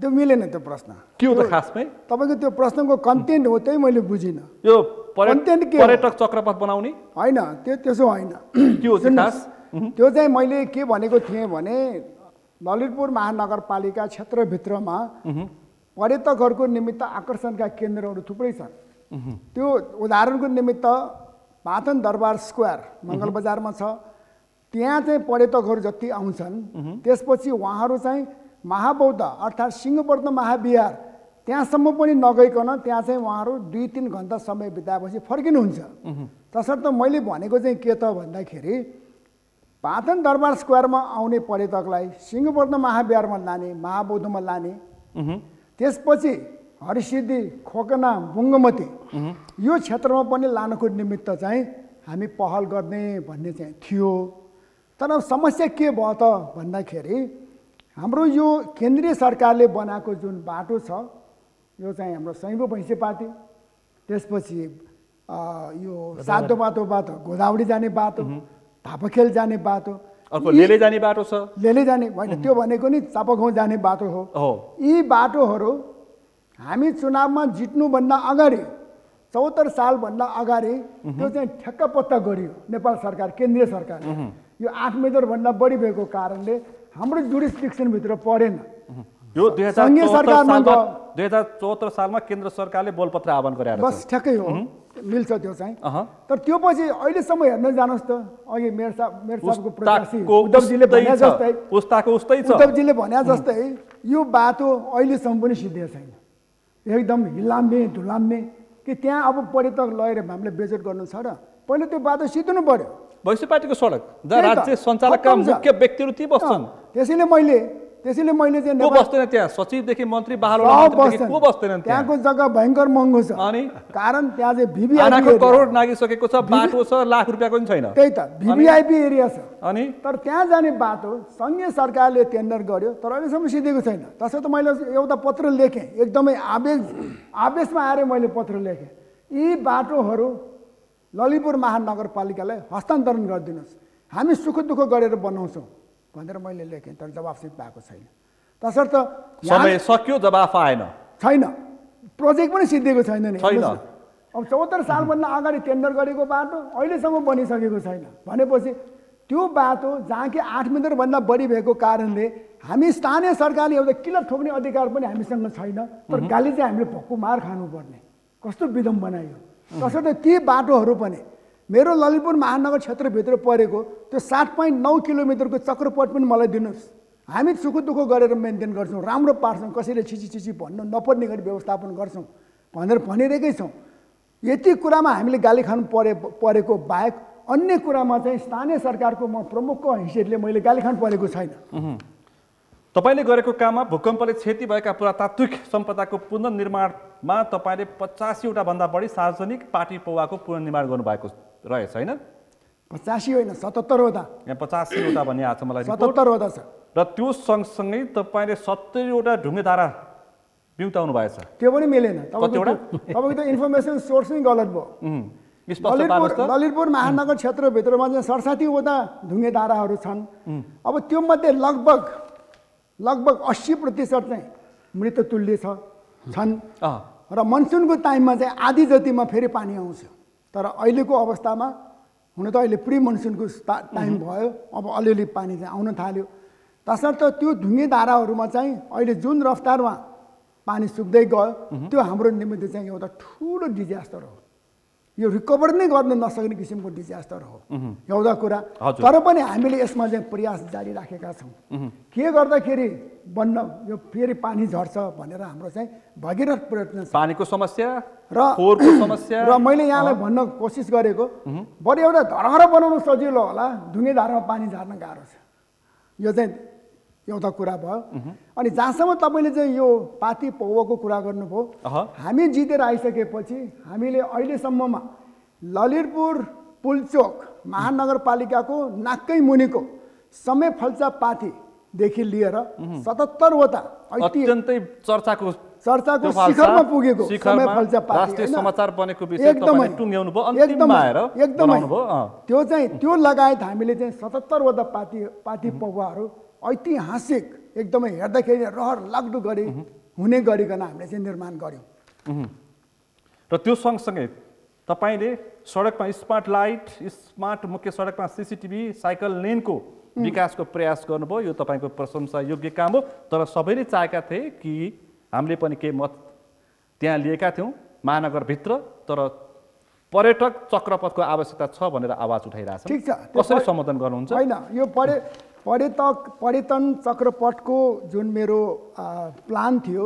त्यो मिलेन त्यो प्रश्न। के हो त खासमै? तपाईँको त्यो प्रश्नको कन्टेन्ट हो, त्यही मैले बुझिनँ। यो कन्टेन्ट के? पर्यटक चक्रपथ बनाउने होइन, त्यसो होइन। के हो खास? त्यो चाहिँ मैले के भनेको थिएँ भने ललितपुर महानगरपालिका क्षेत्रभित्रमा पर्यटकहरूको निमित्त आकर्षणका केन्द्रहरू थुप्रै छन्। त्यो उदाहरणको निमित्त पाटन दरबार स्क्वायर मङ्गल बजारमा छ। त्यहाँ चाहिँ पर्यटकहरू जति आउँछन् त्यसपछि उहाँहरू चाहिँ महाबौद्ध अर्थात् सिंहवर्धन महाविहार त्यहाँसम्म पनि नगइकन त्यहाँ चाहिँ उहाँहरू 2-3 घन्टा समय बिताएपछि फर्किनुहुन्छ। तसर्थ मैले भनेको चाहिँ के त भन्दाखेरि पाटन दरबार स्क्वायरमा आउने पर्यटकलाई सिंहवर्धन महाविहारमा लाने, महाबौद्धमा लाने, त्यसपछि हरिसिद्धि, खोकना, बुङ्गमती यो क्षेत्रमा पनि लानको निमित्त चाहिँ हामी पहल गर्ने भन्ने चाहिँ थियो। तर समस्या के भयो त भन्दाखेरि हाम्रो यो केन्द्रीय सरकारले बनाएको जुन बाटो छ यो चाहिँ हाम्रो सैँबो भैँसे पार्टी, त्यसपछि यो सातो बाटोबाट गोदावरी जाने बाटो, थापाखेल जाने बाटो, अर्को लेले जाने बाटो छ। लेले जाने होइन, त्यो भनेको नि चापागाउँ जाने बाटो हो। यी बाटोहरू हामी चुनावमा जित्नुभन्दा अगाडि 74 सालभन्दा अगाडि त्यो चाहिँ ठेक्कापत्ता गरियो नेपाल सरकार, केन्द्रीय सरकार। यो 8 मिटरभन्दा बढी भएको कारणले हाम्रो जुरिस्डिक्सनभित्र परेन। यो 2074 सालमा केन्द्र सरकारले बोलपत्र आह्वान गरेर बस ठ्याक्कै हो, मिल्छ त्यो चाहिँ। तर त्यो पछि अहिलेसम्म हेर्न जानुहोस् त, अघि मेयर साहबको प्रत्याशी उद्धवजीले भने जस्तै उद्धवजीले भने जस्तै यो बाटो अहिलेसम्म पनि सिद्धिएको छैन। एकदम हिलाम्बे धुलाम्बे कि त्यहाँ अब पर्यटक लगेर हामीले बेचोट गर्नु छ र पहिला त्यो बाटो सिद्धिनु पर्यो। भैँसे पार्टीको सडक जहाँ राज्य सञ्चालकका मुख्य व्यक्तिहरू ती बस्छन्। त्यसैले मैले चाहिँ को बस्दैन त्यहाँ, सचिवदेखि मन्त्री बाहलदेखि को बस्दैनन्। त्यहाँको जग्गा भयङ्कर महँगो छ। अनि कारण त्यहाँ चाहिँ भिभिआइपी करोड नागिसकेको छ, बाटो छ, लाख रुपियाँको पनि छैन। त्यही त भिभिआइपी एरिया छ। अनि तर त्यहाँ जाने बाटो सङ्घीय सरकारले टेन्डर गर्यो तर अहिलेसम्म सिधेको छैन। तसर्थ मैले एउटा पत्र लेखेँ, एकदमै आवेशमा आएर मैले पत्र लेखेँ, यी बाटोहरू ललितपुर महानगरपालिकालाई हस्तान्तरण गरिदिनुहोस्, हामी सुख दुःख गरेर बनाउँछौँ भनेर मैले लेखेँ। तर जवाफ चाहिँ पाएको छैन। तसर्थ समय सक्यो, जवाफ आएन, छैन, प्रोजेक्ट पनि सिद्धिएको छैन नि। अब 74 सालभन्दा अगाडि टेन्डर गरेको बाटो अहिलेसम्म बनिसकेको छैन भनेपछि त्यो बाटो जहाँ कि 8 मिटरभन्दा बढी भएको कारणले हामी स्थानीय सरकारले एउटा किलर ठोक्ने अधिकार पनि हामीसँग छैन। तर गाली चाहिँ हामीले भक्कु मार खानुपर्ने कस्तो विदम बनायो। तसर्थ ती बाटोहरू पनि मेरो ललितपुर महानगर क्षेत्रभित्र परेको त्यो 7.9 किलोमिटरको चक्रपथ पनि मलाई दिनुहोस्, हामी सुख दुःख गरेर मेन्टेन गर्छौँ, राम्रो पार्छौँ, कसैले छिची भन्नु नपर्ने गरी व्यवस्थापन गर्छौँ भनेर भनिरहेकै छौँ। यति कुरामा हामीले गाली खानु परेको बाहेक अन्य कुरामा चाहिँ स्थानीय सरकारको म प्रमुखको हैसियतले मैले गाली खानु परेको छैन। तपाईँले गरेको काममा भूकम्पले क्षति भएका पुरातात्विक सम्पदाको पुनर्निर्माणमा तपाईँले 85वटा भन्दा बढी सार्वजनिक पार्टी पौवाको पुनर्निर्माण गर्नुभएको रहेछ होइन? 85 होइन 77वटा। यहाँ 85वटा भनि आएको छ मलाई, 77वटा छ। र त्यो सँगसँगै तपाईँले 70वटा ढुङ्गेधारा बिउताउनु भएछ। त्यो पनि मिलेन। तपाईँको त इन्फर्मेसन सोर्स नै गलत भयो। ललितपुर महानगर क्षेत्रभित्रमा चाहिँ 67वटा ढुङ्गेधाराहरू छन्। अब त्यो मध्ये लगभग 80% चाहिँ मृततुल्य छन् र मनसुनको टाइममा चाहिँ आधी जतिमा फेरि पानी आउँछ। तर अहिलेको अवस्थामा हुन त अहिले प्री मनसुनको टाइम भयो, अब अलिअलि पानी चाहिँ आउन थाल्यो। तसर्थ त्यो ढुङ्गेधाराहरूमा चाहिँ अहिले जुन रफ्तारमा पानी सुक्दै गयो त्यो हाम्रो निमित्त चाहिँ एउटा ठुलो डिजास्टर हो। यो रिकभर नै गर्न नसक्ने किसिमको डिजास्टर हो एउटा कुरा। तर पनि हामीले यसमा चाहिँ प्रयास जारी राखेका छौँ। के गर्दाखेरि बन्न यो फेरि पानी झर्छ भनेर हाम्रो चाहिँ भगीरथ प्रयत्न छ। पानीको समस्या र फोहोरको समस्या र मैले यहाँलाई भन्न कोसिस गरेको बरु एउटा धरहरा बनाउनु सजिलो होला, ढुङ्गेधारामा पानी झार्न गाह्रो छ। यो चाहिँ एउटा कुरा भयो। अनि जहाँसम्म तपाईँले चाहिँ यो पाती पौवाको कुरा गर्नुभयो, हामी जितेर आइसकेपछि हामीले अहिलेसम्ममा ललितपुर पुलचोक महानगरपालिकाको नाक्कै मुनिको समय फल्चा पाथीदेखि लिएर 77वटा अत्यन्तै चर्चाको शिखरमा पुगेको समय फल्चा पाथी राष्ट्रिय समाचार बनेको विषय तपाईले टुङ्ग्याउनु भयो, अन्तिममा आएर बनाउनु भयो। त्यो चाहिँ त्यो लगायत हामीले चाहिँ 77वटा पाती पौवाहरू ऐतिहासिक एकदमै हेर्दाखेरि रहर लाग्दो गरी हुने गरिकन हामीले चाहिँ निर्माण गर्यौँ। र त्यो सँगसँगै तपाईँले सडकमा स्मार्ट लाइट, स्मार्ट मुख्य सडकमा CCTV, साइकल लेनको विकासको प्रयास गर्नुभयो। यो तपाईँको प्रशंसा योग्य काम हो। तर सबैले चाहेका थिए कि हामीले पनि केही मत त्यहाँ लिएका थियौँ महानगरभित्र, तर पर्यटक चक्रपथको आवश्यकता छ भनेर आवाज उठाइरहेछ। ठिक छ, कसरी सम्बोधन गर्नुहुन्छ? होइन, यो पर्यटन चक्रपथको जुन मेरो प्लान थियो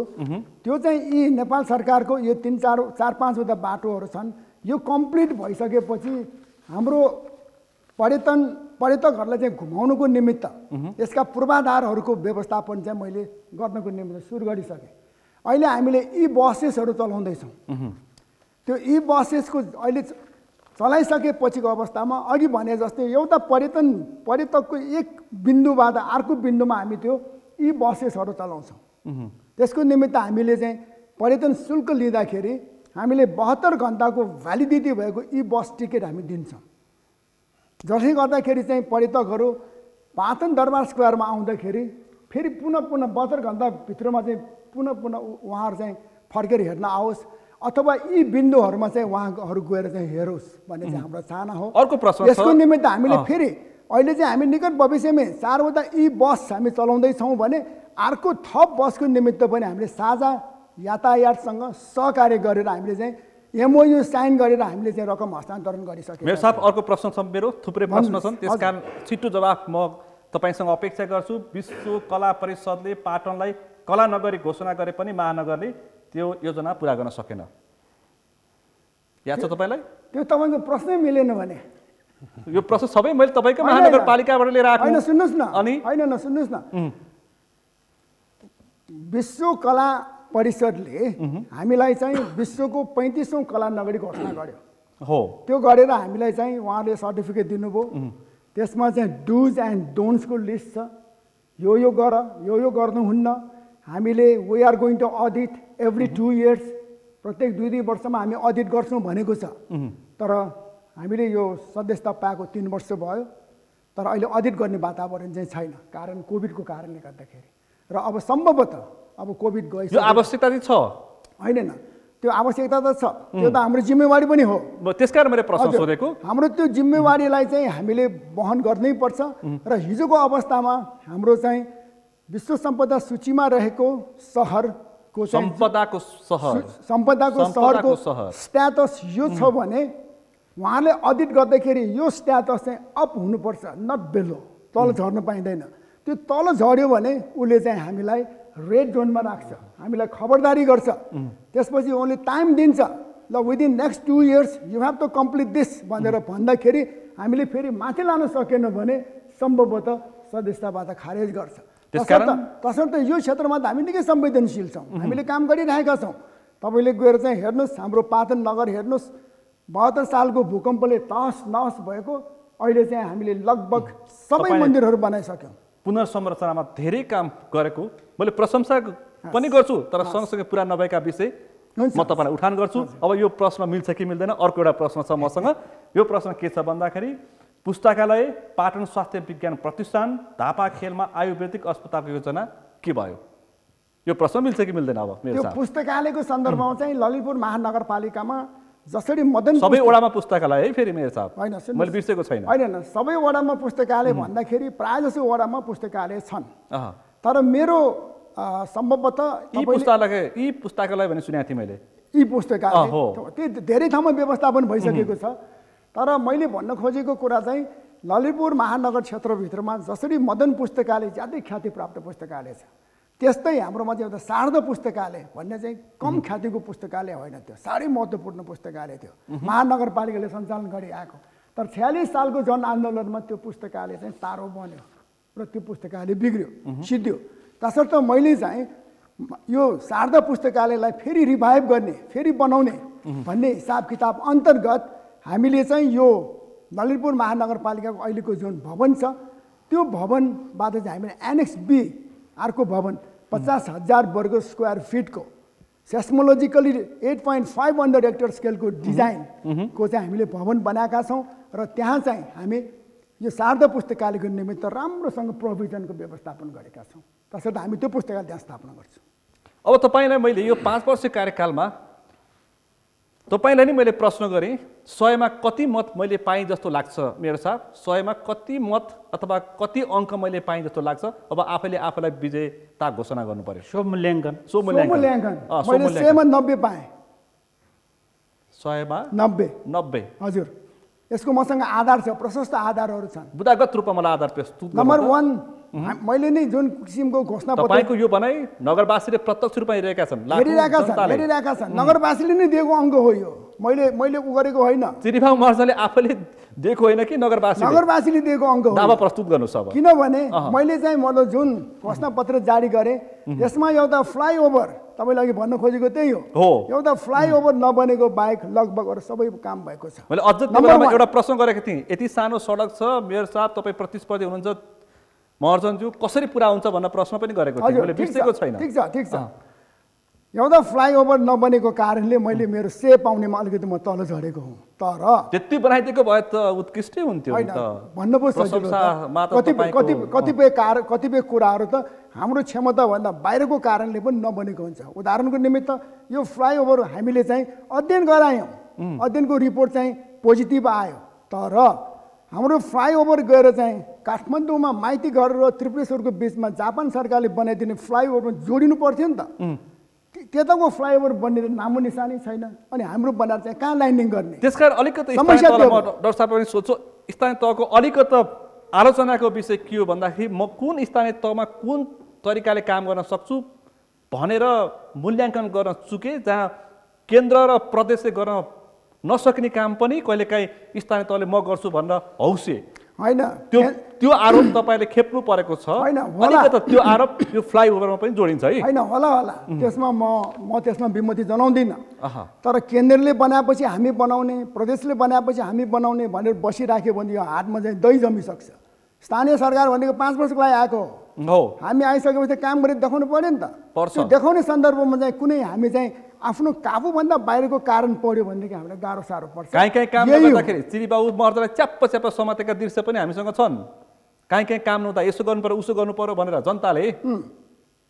त्यो चाहिँ यी नेपाल सरकारको यो 4-5वटा बाटोहरू छन्, यो कम्प्लिट भइसकेपछि हाम्रो पर्यटकहरूलाई चाहिँ घुमाउनुको निमित्त यसका पूर्वाधारहरूको व्यवस्थापन चाहिँ मैले गर्नको निमित्त सुरु गरिसकेँ। अहिले हामीले यी बसेसहरू चलाउँदैछौँ। त्यो यी बसेसको अहिले चलाइसकेपछिको अवस्थामा अघि भने जस्तै एउटा पर्यटकको एक बिन्दुबाट अर्को बिन्दुमा हामी त्यो यी बसेसहरू चलाउँछौँ। त्यसको निमित्त हामीले चाहिँ पर्यटन शुल्क लिँदाखेरि हामीले 72 घन्टाको भ्यालिडिटी भएको यी बस टिकट हामी दिन्छौँ, जसले गर्दाखेरि चाहिँ पर्यटकहरू पाटन दरबार स्क्वायरमा आउँदाखेरि फेरि पुनः 72 घन्टाभित्रमा चाहिँ पुनः उहाँहरू चाहिँ फर्केर हेर्न आओस् अथवा यी बिन्दुहरूमा चाहिँ उहाँहरू गएर चाहिँ हेरोस् भन्ने चाहिँ हाम्रो चाहना हो। अर्को प्रश्न, यसको निमित्त हामीले फेरि अहिले चाहिँ हामी निकट भविष्यमा 4वटा यी बस हामी चलाउँदैछौँ भने अर्को थप बसको निमित्त पनि हामीले साझा यातायातसँग सहकार्य गरेर हामीले चाहिँ MOU साइन गरेर हामीले चाहिँ रकम हस्तान्तरण गरिसक्यौँ। मेरो साहब अर्को प्रश्न छ, मेरो थुप्रै प्रश्न छन्, त्यसकारण छिटो जवाफ म तपाईँसँग अपेक्षा गर्छु। विश्व कला परिषदले पाटनलाई कला नगरी घोषणा गरे पनि महानगरले त्यो योजना पुरा गर्न सकेन, याद छ तपाईँलाई? त्यो तपाईँको प्रश्नै मिलेन भने यो प्रश्न सबै मैले तपाईँकै महानगरपालिकाबाट लिएर आएको। होइन सुन्नुहोस् न, अनि होइन सुन्नुहोस् न, विश्व कला परिषदले हामीलाई चाहिँ विश्वको 35औं कला नगरी घोषणा गर्यो हो। त्यो गरेर हामीलाई चाहिँ उहाँले सर्टिफिकेट दिनुभयो। त्यसमा चाहिँ डुज एन्ड डोन्ट्सको लिस्ट छ, यो गर, यो गर्नुहुन्न। हामीले we are going to audit every 2 years, प्रत्येक 2 वर्षमा हामी अडिट गर्छौँ भनेको छ। तर हामीले यो सदस्यता पाएको 3 वर्ष भयो, तर अहिले अडिट गर्ने वातावरण चाहिँ छैन, कारण कोभिडको कारणले गर्दाखेरि। र अब सम्भवतः अब कोभिड गइसक्यो, आवश्यकता चाहिँ छ होइन न, त्यो आवश्यकता त छ, त्यो त हाम्रो जिम्मेवारी पनि हो। त्यसकारण मैले प्रश्न सोधेको। हाम्रो त्यो जिम्मेवारीलाई चाहिँ हामीले वहन गर्नै पर्छ। र हिजोको अवस्थामा हाम्रो चाहिँ विश्व सम्पदा सूचीमा रहेको सहरको सम्पदाको सहरको स्ट्याटस यो छ भने उहाँले अडिट गर्दाखेरि यो स्ट्याटस चाहिँ अप हुनुपर्छ, नट बेलो, तल झर्न पाइँदैन। त्यो तल झर्यो भने उसले चाहिँ हामीलाई रेड जोनमा राख्छ, हामीलाई खबरदारी गर्छ। त्यसपछि उनले टाइम दिन्छ, ल within next 2 years you have to complete this भनेर भन्दाखेरि हामीले फेरि माथि लान सकेन भने सम्भवतः सदस्यताबाट खारेज गर्छ। तसर्थ यो क्षेत्रमा त हामी निकै संवेदनशील छौँ, हामीले काम गरिरहेका छौँ। तपाईँले गएर चाहिँ हेर्नुहोस्, हाम्रो पाटन नगर हेर्नुहोस्, 72 सालको भूकम्पले तहस नहस भएको, अहिले चाहिँ हामीले लगभग सबै मन्दिरहरू बनाइसक्यौँ। पुनर्संरचनामा धेरै काम गरेको मैले प्रशंसा पनि गर्छु, तर सँगसँगै पुरा नभएका विषय म तपाईँलाई उठान गर्छु। अब यो प्रश्न मिल्छ कि मिल्दैन, अर्को एउटा प्रश्न छ मसँग। यो प्रश्न के छ भन्दाखेरि पुस्तकालय, पाटन स्वास्थ्य विज्ञान प्रतिष्ठान, धापा खेलमा आयुर्वेदिक अस्पतालको योजना के भयो? यो प्रश्न मिल्छ कि मिल्दैन? अब मेरो पुस्तकालयको सन्दर्भमा चाहिँ ललितपुर महानगरपालिकामा जसरी सबै वडामा पुस्तकालय है फेरि मेरो साहब? होइन, मैले बिर्सेको छैन। होइन, सबै वडामा पुस्तकालय भन्दाखेरि प्रायः जसो वडामा पुस्तकालय छन्। तर मेरो सम्भवतः यी पुस्तकालय भने सुनेको थिएँ मैले। यी पुस्तकालय त्यो धेरै ठाउँमा व्यवस्थापन भइसकेको छ। तर मैले भन्न खोजेको कुरा चाहिँ ललितपुर महानगर क्षेत्रभित्रमा जसरी मदन पुस्तकालय ज्यादै ख्याति प्राप्त पुस्तकालय छ, त्यस्तै हाम्रोमा चाहिँ एउटा शारदा पुस्तकालय भन्ने चाहिँ कम ख्यातिको पुस्तकालय होइन, त्यो साह्रै महत्त्वपूर्ण पुस्तकालय थियो, महानगरपालिकाले सञ्चालन गरिआएको। तर 46 सालको जनआन्दोलनमा त्यो पुस्तकालय चाहिँ तारो बन्यो र त्यो पुस्तकालय बिग्रियो, सिद्धियो। तसर्थ मैले चाहिँ यो शारदा पुस्तकालयलाई फेरि रिभाइभ गर्ने, फेरि बनाउने भन्ने हिसाब किताब अन्तर्गत हामीले चाहिँ यो ललितपुर महानगरपालिकाको अहिलेको जुन भवन छ त्यो भवनबाट चाहिँ हामीले एनेक्स बी अर्को भवन 50,000 वर्ग स्क्वायर फिटको सेस्मोलोजिकली 8.5 अन्डर हेक्टर स्केलको डिजाइनको चाहिँ हामीले भवन बनाएका छौँ। र त्यहाँ चाहिँ हामी यो शारदा पुस्तकालयको निमित्त राम्रोसँग प्रोभिजनको व्यवस्थापन गरेका छौँ। तसर्थ हामी त्यो पुस्तकालय त्यहाँ स्थापना गर्छौँ। अब तपाईँलाई मैले यो 5 वर्ष कार्यकालमा तपाईँलाई नि मैले प्रश्न गरेँ 100 मा कति मत मैले पाएँ जस्तो लाग्छ मेरो साहब 100 मा कति मत अथवा कति अङ्क मैले पाएँ जस्तो लाग्छ अब आफैले आफूलाई विजेता घोषणा गर्नु पर्यो सो मूल्याङ्कन मैले 100 मा 90 पाएँ 100 मा 90 हजुर यसको मसँग आधार छ प्रशस्त आधारहरू छन् बुदागत रूपमा मलाई आधार प्रस्तुत नम्बर 1 मैले नै जुन किसिमको घोषणा पत्र तपाईको यो भनाइ नगरवासीले प्रत्यक्ष रूपमा हेरिरहेका छन् नगरवासीले नै दिएको अङ्क हो यो मैले उ गरेको होइन चिरिबाउ मर्जाले आफैले दिएको होइन कि नगरवासीले दिएको अङ्क हो दावा प्रस्तुत गर्नुस् अब किनभने मैले चाहिँ मतलब जुन घोषणा पत्र जारी गरे यसमा एउटा फ्लाइओभर तपाईले अघि भन्न खोजेको त्यही हो एउटा फ्लाइओभर नबनेको बाहेक लगभग अरु सबै काम भएको छ मैले अझ तिमीलाई एउटा प्रश्न गरेको थिएँ यति सानो सडक छ मेयर साहब तपाई प्रतिस्पर्धी हुनुहुन्छ महर्जनज्यू कसरी पुरा हुन्छ भन्ने प्रश्न पनि गरेको थिएँ मैले बिर्सेको छैन ठीक छ एउटा फ्लाइओभर नबनेको कारणले मैले मेरो से पाउनेमा अलिकति म तल झरेको हुँ तर त्यति बनाइदिएको भए त उत्कृष्टै हुन्थ्यो कतिपय कुराहरू त हाम्रो क्षमता भन्दा बाहिरको कारणले पनि नबनेको हुन्छ उदाहरणको निमित्त यो फ्लाइओभर हामीले चाहिँ अध्ययन गरायौँ अध्ययनको रिपोर्ट चाहिँ पोजिटिभ आयो तर हाम्रो फ्लाइओभर गएर चाहिँ काठमाडौँमा माइती घर र त्रिपुरेश्वरको बिचमा जापान सरकारले बनाइदिने फ्लाइओभरमा जोडिनु पर्थ्यो नि त त्यताको फ्लाइओभर बन्ने नामो निशानी छैन अनि हाम्रो बनाएर चाहिँ कहाँ ल्यान्डिङ गर्ने त्यसकारण अलिकति डाक्टर साहब पनि सोचो स्थानीय तहको अलिकति आलोचनाको विषय के हो भन्दाखेरि म कुन स्थानीय तहमा कुन तरिकाले काम गर्न सक्छु भनेर मूल्याङ्कन गर्न चुके जहाँ केन्द्र र प्रदेशले गर्न नसक्ने काम पनि कहिलेकाहीँ स्थानीय तहले म गर्छु भन्न हौसे हैन त्यो आरोप तपाईले खेप्नु परेको छ अलिकति त्यो आरोप यो फ्लाइओभरमा पनि जोडिन्छ है हैन होला त्यसमा म त्यसमा विमति जनाउँदिन तर केन्द्रले बनाएपछि हामी बनाउने प्रदेशले बनाएपछि हामी बनाउने भनेर बसिराख्यो भने यो हातमा चाहिँ दही जमिसक्छ स्थानीय सरकार भनेको 5 वर्षको लागि आएको हो हामी आइसकेपछि काम गरी देखाउनु पर्यो नि त देखाउने सन्दर्भमा चाहिँ कुनै हामी चाहिँ आफ्नो काबुभन्दा बाहिरको कारण पर्यो भनेदेखि हामीलाई गाह्रो साह्रो पर्छ कहीँ काम गर्दाखेरि चिरिबाउ मर्दलाई च्याप्प समातेका दृश्य पनि हामीसँग छन् कहीँ काम नहुँदा यसो गर्नु पर्यो उसो गर्नु पर्यो भनेर जनताले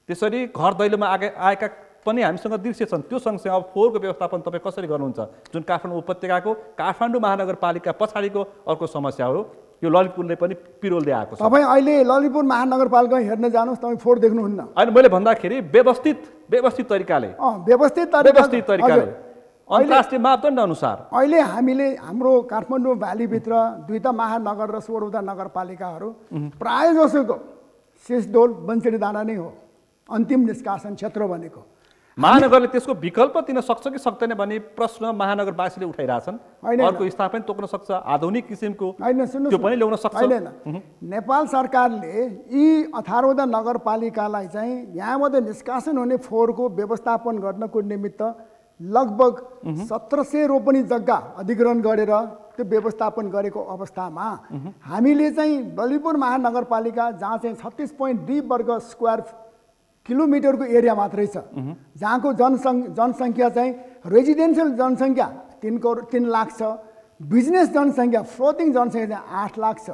त्यसरी घर दैलोमा आएका पनि हामीसँग दृश्य छन् त्यो सँगसँगै अब फोहोरको व्यवस्थापन तपाईँ कसरी गर्नुहुन्छ जुन काठमाडौँ उपत्यकाको काठमाडौँ महानगरपालिका पछाडिको अर्को समस्या हो यो ललितपुरले पनि पिरोल्दै आएको छ तपाईँ अहिले ललितपुर महानगरपालिका हेर्न जानुहोस् तपाईँ फोहोर देख्नुहुन्न अनि मैले भन्दाखेरि व्यवस्थित तरिकाले अन्तर्राष्ट्रिय मापदण्ड अनुसार अहिले हामीले हाम्रो काठमाडौँ भ्यालीभित्र 2 महानगर र 16 नगरपालिकाहरू प्राय जसोको शेषडोल बन्चेडी डाँडा नै हो अन्तिम निष्कासन क्षेत्र भनेको महानगरले त्यसको विकल्प दिन सक्छ कि सक्दैन भन्ने प्रश्न महानगरवासीले उठाइरहेछन् अर्को स्थान पनि तोक्न सक्छ आधुनिक किसिमको त्यो पनि ल्याउन सक्छ नेपाल सरकारले यी 18 नगरपालिकालाई चाहिँ यहाँबाट निष्कासन हुने फोहोरको व्यवस्थापन गर्नको निमित्त लगभग 1700 रोपनी जग्गा अधिग्रहण गरेर त्यो व्यवस्थापन गरेको अवस्थामा हामीले चाहिँ ललितपुर महानगरपालिका जहाँ चाहिँ 36.2 वर्ग स्क्वायर किलोमिटरको एरिया मात्रै छ जहाँको जनसङ्ख्या चाहिँ रेजिडेन्सियल जनसङ्ख्या 3 लाख छ बिजनेस जनसङ्ख्या फ्लोटिङ जनसङ्ख्या चाहिँ 8 लाख छ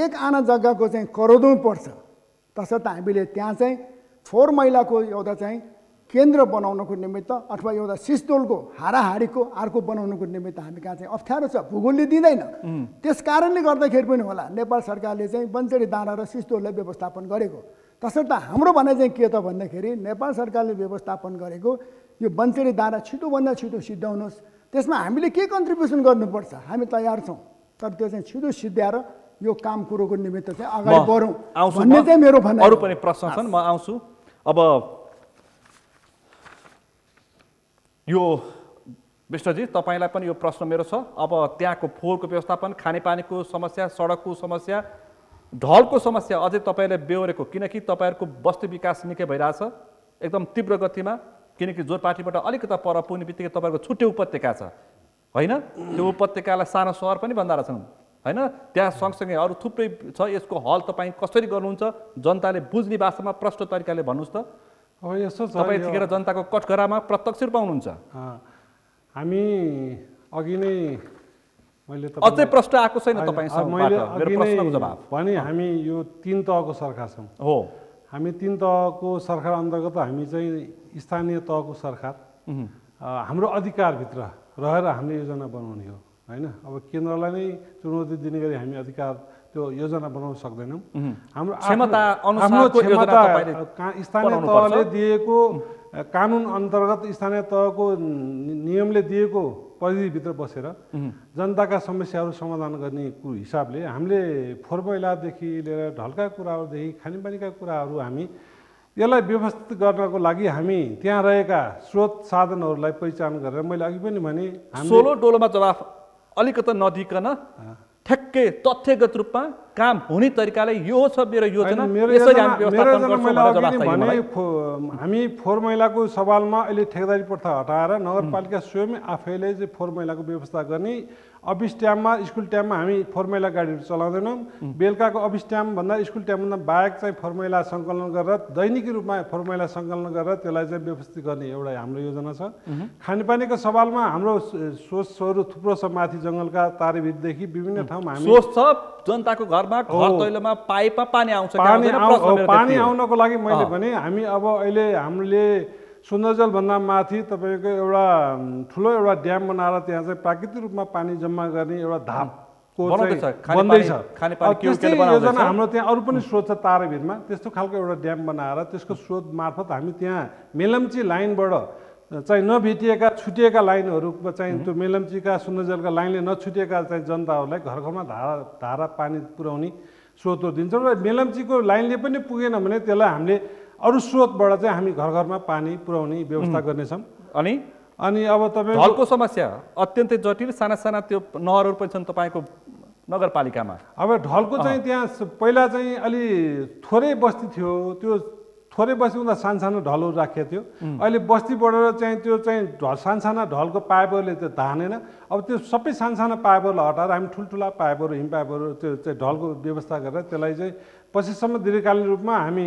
एक आना जग्गाको चाहिँ करोडौँ पर्छ तसर्थ हामीले त्यहाँ चाहिँ फोहोर मैलाको एउटा चाहिँ केन्द्र बनाउनको निमित्त अथवा एउटा सिस्टोलको हाराहाडीको अर्को बनाउनको निमित्त हामी कहाँ चाहिँ अप्ठ्यारो छ भूगोलले दिँदैन त्यस कारणले गर्दाखेरि पनि होला नेपाल सरकारले चाहिँ बन्चेडी डाँडा र सिस्टोललाई व्यवस्थापन गरेको तसर्थ हाम्रो भनाइ चाहिँ के त भन्दाखेरि नेपाल सरकारले व्यवस्थापन गरेको यो बन्चेडी डाँडा छिटोभन्दा छिटो सिद्ध्याउनुहोस् त्यसमा हामीले के कन्ट्रिब्युसन गर्नुपर्छ हामी तयार छौँ तर त्यो चाहिँ छिटो सिद्ध्याएर यो काम कुरोको निमित्त चाहिँ अगाडि बढौँ भन्ने चाहिँ मेरो भनाइ अरू पनि प्रश्न छन् म आउँछु अब यो विष्टजी तपाईँलाई पनि यो प्रश्न मेरो छ अब त्यहाँको फोहोरको व्यवस्थापन खानेपानीको समस्या सडकको समस्या ढलको समस्या अझै तपाईँले बेहोरेको किनकि तपाईँहरूको बस्ती विकास निकै भइरहेछ एकदम तीव्र गतिमा किनकि जोरपाटीबाट अलिकता पर पुग्ने बित्तिकै तपाईँहरूको छुट्टै उपत्यका छ होइन त्यो उपत्यकालाई सानो सहर पनि भन्दा रहेछन् होइन त्यहाँ सँगसँगै अरू थुप्रै छ यसको हल तपाईँ कसरी गर्नुहुन्छ जनताले बुझ्ने भाषामा प्रष्ट तरिकाले भन्नुहोस् त अब यसो छ तपाईँ यतिखेर जनताको कठघरामा प्रत्यक्ष रूपमा हुनुहुन्छ हामी अघि नै मैले अझै प्रश्न आएको छैन तपाईसँग मैले अघि नै भने हामी यो 3 तहको सरकार छौँ हो हामी 3 तहको सरकार अन्तर्गत हामी चाहिँ स्थानीय तहको सरकार हाम्रो अधिकारभित्र रहेर हामीले योजना बनाउने हो हैन। अब केन्द्रलाई नै चुनौती दिने गरी हामी अधिकार त्यो योजना बनाउन सक्दैनौँ। हाम्रो क्षमता अनुसारको योजना तपाईले स्थानीय तहले दिएको कानुन अन्तर्गत स्थानीय तहको नियमले दिएको परिधिभित्र बसेर जनताका समस्याहरू समाधान गर्ने हिसाबले हामीले फोहोर मैलादेखि लिएर ढल्का कुराहरूदेखि खानेपानीका कुराहरू हामी यसलाई व्यवस्थित गर्नको लागि हामी त्यहाँ रहेका स्रोत साधनहरूलाई पहिचान गरेर मैले अघि पनि भने सोलो डोलोमा जवाफ अलिकति नदिकन ठ्याक्कै तथ्यगत रूपमा काम हुने तरिकाले यो छ मेरो योजना, यसरी हामी व्यवस्थापन गर्छौँ भने हामी फोहोर मैलाको सवालमा अहिले ठेकेदारी प्रथा हटाएर नगरपालिका स्वयं आफैले चाहिँ फोहोर मैलाको व्यवस्था गर्ने। अफिस टाइममा स्कुल टाइममा हामी फोहोर मैला गाडीहरू चलाउँदैनौँ। बेलुकाको अफिस टाइमभन्दा स्कुल टाइमभन्दा बाहेक चाहिँ फोहोर मैला सङ्कलन गरेर दैनिक रूपमा फोहोर मैला सङ्कलन गरेर त्यसलाई चाहिँ व्यवस्थित गर्ने एउटा हाम्रो योजना छ। खानेपानीको सवालमा हाम्रो सोचहरू थुप्रो छ। माथि जङ्गलका तारेभिरदेखि विभिन्न ठाउँमा हामी सोच छ जनताको घरमा घर दैलोमा पाइपमा पानी आउँछ। पानी आउनको लागि मैले भने हामी अब अहिले हामीले सुन्दरजलभन्दा माथि तपाईँको एउटा ठुलो एउटा ड्याम बनाएर त्यहाँ चाहिँ प्राकृतिक रूपमा पानी जम्मा गर्ने एउटा धापको बन्दैछ। त्यस्तै योजना हाम्रो त्यहाँ अरू पनि स्रोत छ तारेभिरमा, त्यस्तो खालको एउटा ड्याम बनाएर त्यसको स्रोत मार्फत हामी त्यहाँ मेलम्ची लाइनबाट चाहिँ नभेटिएका छुटिएका लाइनहरू चाहिँ त्यो मेलम्चीका सुन्दरजलका लाइनले नछुटिएका चाहिँ जनताहरूलाई घर घरमा धारा पानी पुर्याउने स्रोतहरू दिन्छौँ। र मेलम्चीको लाइनले पनि पुगेन भने त्यसलाई हामीले अरू स्रोतबाट चाहिँ हामी घर घरमा पानी पुर्याउने व्यवस्था गर्नेछौँ। अनि अब तपाईँ ढलको समस्या अत्यन्तै जटिल, साना साना त्यो नहरहरू पनि छन् तपाईँको नगरपालिकामा। अब ढलको चाहिँ त्यहाँ पहिला चाहिँ अलि थोरै बस्ती थियो, त्यो थोरै बस्ती हुँदा सानसानो ढलहरू राखिएको थियो। अहिले बस्ती बढेर चाहिँ त्यो चाहिँ सानसाना ढलको पाइपहरूले त्यो धानेन। अब त्यो सबै सानसाना पाइपहरूलाई हटाएर हामी ठुल्ठुला पाइपहरू हिम पाइपहरू त्यो चाहिँ ढलको व्यवस्था गरेर त्यसलाई चाहिँ पछिसम्म दीर्घकालीन रूपमा हामी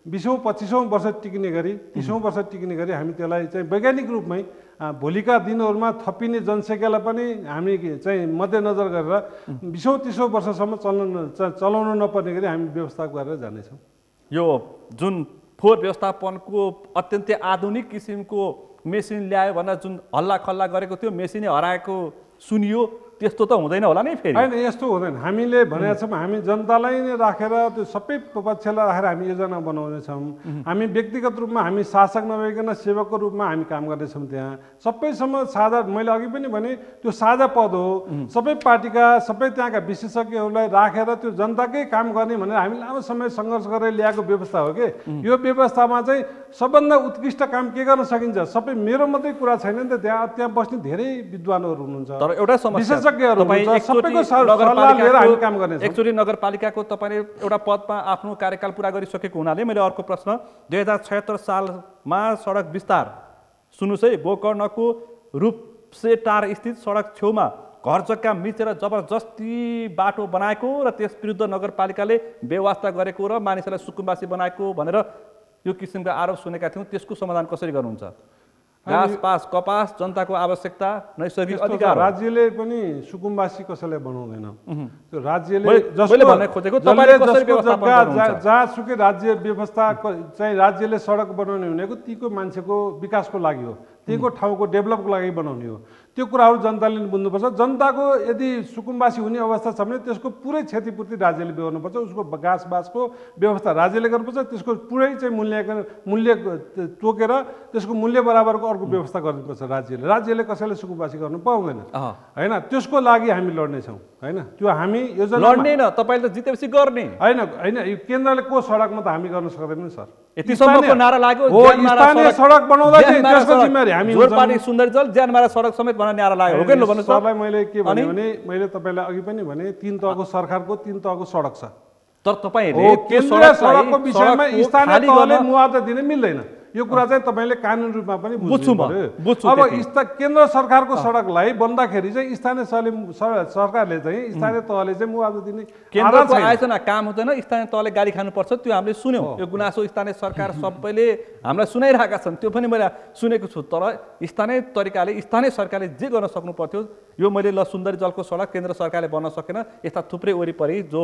20औं-25औं वर्ष टिक्ने गरी 30औं वर्ष टिक्ने गरी हामी त्यसलाई चाहिँ वैज्ञानिक रूपमै भोलिका दिनहरूमा थपिने जनसङ्ख्यालाई पनि हामी चाहिँ मध्यनजर गरेर 20औं-30औं वर्षसम्म चलाउनु नपर्ने गरी हामी व्यवस्था गरेर जानेछौँ। यो जुन फोहोर व्यवस्थापनको अत्यन्तै आधुनिक किसिमको मेसिन ल्यायो भनेर जुन हल्ला खल्ला गरेको थियो, मेसिनै हराएको सुनियो, त्यस्तो त हुँदैन होला नि फेरि? होइन, यस्तो हुँदैन। हामीले भनेका छौँ हामी जनतालाई नै राखेर त्यो सबै पक्षलाई राखेर हामी योजना बनाउनेछौँ। हामी व्यक्तिगत रूपमा हामी शासक नभइकन सेवकको रूपमा हामी काम गर्नेछौँ। त्यहाँ सबैसम्म साझा, मैले अघि पनि भने त्यो साझा पद हो। सबै पार्टीका सबै त्यहाँका विशेषज्ञहरूलाई राखेर त्यो जनताकै काम गर्ने भनेर हामी लामो समय सङ्घर्ष गरेर ल्याएको व्यवस्था हो कि यो व्यवस्थामा चाहिँ सबभन्दा उत्कृष्ट काम के गर्न सकिन्छ? सबै मेरो मात्रै कुरा छैन नि त, त्यहाँ बस्ने धेरै विद्वानहरू हुनुहुन्छ। तर एउटा समस्या एकचोटि नगरपालिकाको तपाईँले एउटा पदमा आफ्नो कार्यकाल पुरा गरिसकेको हुनाले मैले अर्को प्रश्न, 2076 सालमा सडक विस्तार सुन्नुहोस् है, गोकर्णको रूपसेटार स्थित सडक छेउमा घर जग्गा मिचेर जबरजस्ती बाटो बनाएको र त्यस विरुद्ध नगरपालिकाले व्यवस्था गरेको र मानिसलाई सुकुम्बासी बनाएको भनेर यो किसिमका आरोप सुनेका थियौँ। त्यसको समाधान कसरी गर्नुहुन्छ? घाँस पास कपास जनताको आवश्यकता नैसर्गिक अधिकार, राज्यले पनि सुकुम्बासी कसैलाई बनाउँदैन। त्यो राज्यले जहाँसुकै राज्य व्यवस्था चाहिँ राज्यले सडक बनाउने भनेको तीको मान्छेको विकासको लागि हो, तीको ठाउँको डेभलपको लागि बनाउने हो। त्यो कुराहरू जनताले बुझ्नुपर्छ। जनताको यदि सुकुम्बासी हुने अवस्था छ भने त्यसको पुरै क्षतिपूर्ति राज्यले गर्नुपर्छ। उसको घाँस बासको व्यवस्था राज्यले गर्नुपर्छ। त्यसको पुरै चाहिँ मूल्य तोकेर त्यसको मूल्य बराबरको अर्को व्यवस्था गर्नुपर्छ राज्यले। राज्यले कसैले सुकुम्बासी गर्नु पाउँदैन होइन। त्यसको लागि हामी लड्नेछौँ होइन। त्यो हामी योजना लड्ने न, तपाईँले त जितेपछि गर्ने होइन। केन्द्रले को सडकमा त हामी गर्न सक्दैनौँ सर। यतिसम्मको नारा लाग्यो, स्थानीय सडक बनाउँदा चाहिँ त्यसको जिम्मेवारी हामी जोरपाटी सुन्दरजल ज्यानमारा सडक समेत बनाउने नारा लाग्यो हो कि भन्नु सरलाई मैले के भने मैले तपाईँलाई अघि पनि भने 3 तहको सरकारको 3 तहको सडक छ। तर तपाईँले केन्द्रीय सडकको विषयमा स्थानीय तहले मुआवजा दिन मिल्दैन। यो कुरा चाहिँ तपाईँले कानुन रूपमा पनि बुझ्नु पर्यो। अब केन्द्र सरकारको सडकलाई बन्दाखेरि चाहिँ स्थानीय सरकारले चाहिँ स्थानीय तहले चाहिँ मुआवजा दिने केन्द्रको आयोजना काम हुँदैन, स्थानीय तहले गाली खानुपर्छ। त्यो हामीले सुन्यौँ, यो गुनासो स्थानीय सरकार सबैले हामीलाई सुनाइरहेका छन्, त्यो पनि मैले सुनेको छु। तर स्थानीय तरिकाले स्थानीय सरकारले जे गर्न सक्नु पर्थ्यो, यो मैले सुन्दरी जलको सडक केन्द्र सरकारले बन्न सकेन। यस्ता थुप्रै वरिपरि जो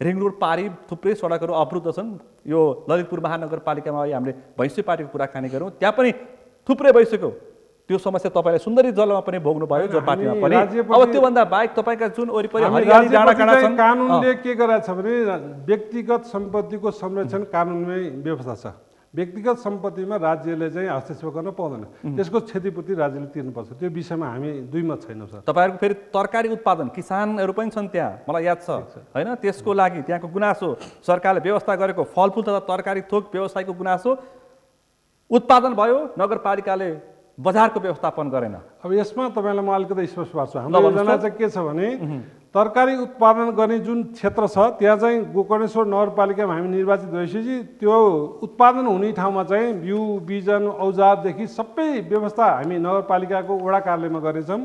रिङ रोड पारी थुप्रै सडकहरू अवरुद्ध छन्। यो ललितपुर महानगरपालिकामा हामीले भैँसी पार्टीको कुराकानी गरौँ, त्यहाँ पनि थुप्रै भइसक्यो त्यो समस्या तपाईँले सुन्दरी जलमा पनि भोग्नु भयो जो पार्टीमा पनि अब त्योभन्दा बाहेक तपाईँका जुन वरिपरि हरियाली डाँडाकाँडा छन् कानुनले के गरेछ भने व्यक्तिगत सम्पत्तिको संरक्षण कानुनमै व्यवस्था छ व्यक्तिगत सम्पत्तिमा राज्यले चाहिँ हस्तक्षेप गर्न पाउँदैन त्यसको क्षतिपूर्ति राज्यले तिर्नुपर्छ त्यो विषयमा हामी दुईमत छैनौँ सर तपाईँहरूको फेरि तरकारी उत्पादन किसानहरू पनि छन् त्यहाँ मलाई याद छ होइन त्यसको लागि त्यहाँको गुनासो सरकारले व्यवस्था गरेको फलफुल तथा तरकारी थोक व्यवसायको गुनासो उत्पादन भयो नगरपालिकाले बजारको व्यवस्थापन गरेन अब यसमा तपाईँलाई म अलिकति स्पष्ट पार्छु हाम्रो योजना चाहिँ के छ भने तरकारी उत्पादन गर्ने जुन क्षेत्र छ त्यहाँ चाहिँ गोकर्णेश्वर नगरपालिकामा हामी निर्वाचित भएपछि त्यो उत्पादन हुने ठाउँमा चाहिँ बिउ बिजन औजारदेखि सबै व्यवस्था हामी नगरपालिकाको वडा कार्यालयमा गर्नेछौँ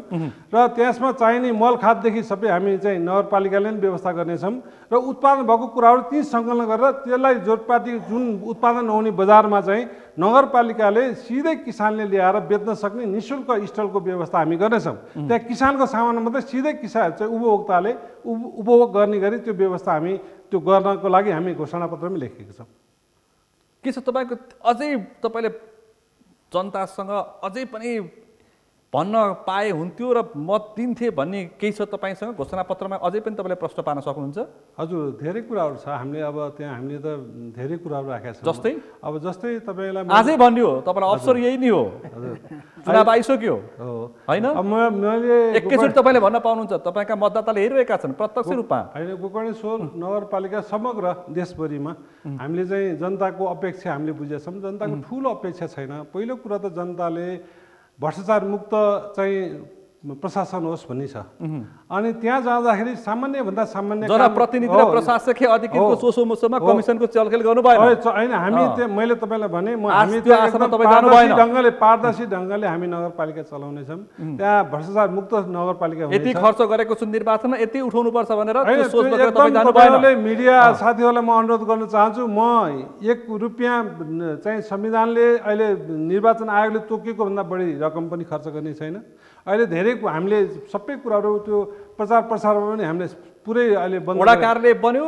र त्यसमा चाहिने मल खाददेखि सबै हामी चाहिँ नगरपालिकाले नै व्यवस्था गर्नेछौँ र उत्पादन भएको कुराहरू ती सङ्कलन गरेर त्यसलाई जोरपाटी जुन उत्पादन नहुने बजारमा चाहिँ नगरपालिकाले सिधै किसानले ल्याएर बेच्न सक्ने निःशुल्क स्टलको व्यवस्था हामी गर्नेछौँ त्यहाँ किसानको सामान मात्रै सिधै किसान चाहिँ उपभोक्ताले उपभोग गर्ने गरी त्यो व्यवस्था हामी त्यो गर्नको लागि हामी घोषणापत्रमा लेखेका छौँ के छ तपाईँको अझै तपाईँले जनतासँग अझै पनि भन्न पाए हुन्थ्यो र मत दिन्थे भन्ने केही छ तपाईँसँग घोषणापत्रमा अझै पनि तपाईँले प्रश्न पार्न सक्नुहुन्छ हजुर धेरै कुराहरू छ हामीले अब त्यहाँ हामीले त धेरै कुराहरू राखेका छौँ जस्तै अब जस्तै तपाईँलाई आजै भन्यो तपाईँलाई अवसर यही नै हो चुनाव आइसक्यो होइन मैले एकैचोटि तपाईँले भन्न पाउनुहुन्छ तपाईँका मतदाताले हेरिरहेका छन् प्रत्यक्ष रूपमा होइन गोकर्णेश्वर नगरपालिका समग्र देशभरिमा हामीले चाहिँ जनताको अपेक्षा हामीले बुझेका छौँ जनताको ठुलो अपेक्षा छैन पहिलो कुरा त जनताले भ्रष्टाचार मुक्त चाहिँ प्रशासन होस् भन्ने छ अनि त्यहाँ जाँदाखेरि सामान्यभन्दा सामान्य जनप्रतिनिधि र प्रशासकीय अधिकृतको सोसोमोसोमा कमिसनको चलखेल गर्नु भएन होइन हामी मैले तपाईँलाई भने हामी ढङ्गले पारदर्शी ढङ्गले हामी नगरपालिका चलाउनेछौँ त्यहाँ भ्रष्टाचार मुक्त नगरपालिका यति खर्च गरेको छु निर्वाचनमा यति उठाउनुपर्छ भनेर मिडिया साथीहरूलाई म अनुरोध गर्न चाहन्छु म 1 रुपियाँ चाहिँ संविधानले अहिले निर्वाचन आयोगले तोकेको भन्दा बढी रकम पनि खर्च गर्ने छैन अहिले धेरै हामीले सबै कुराहरू त्यो प्रचार प्रसारमा पनि हामीले पुरै अहिले वडा कार्यालय बन्यो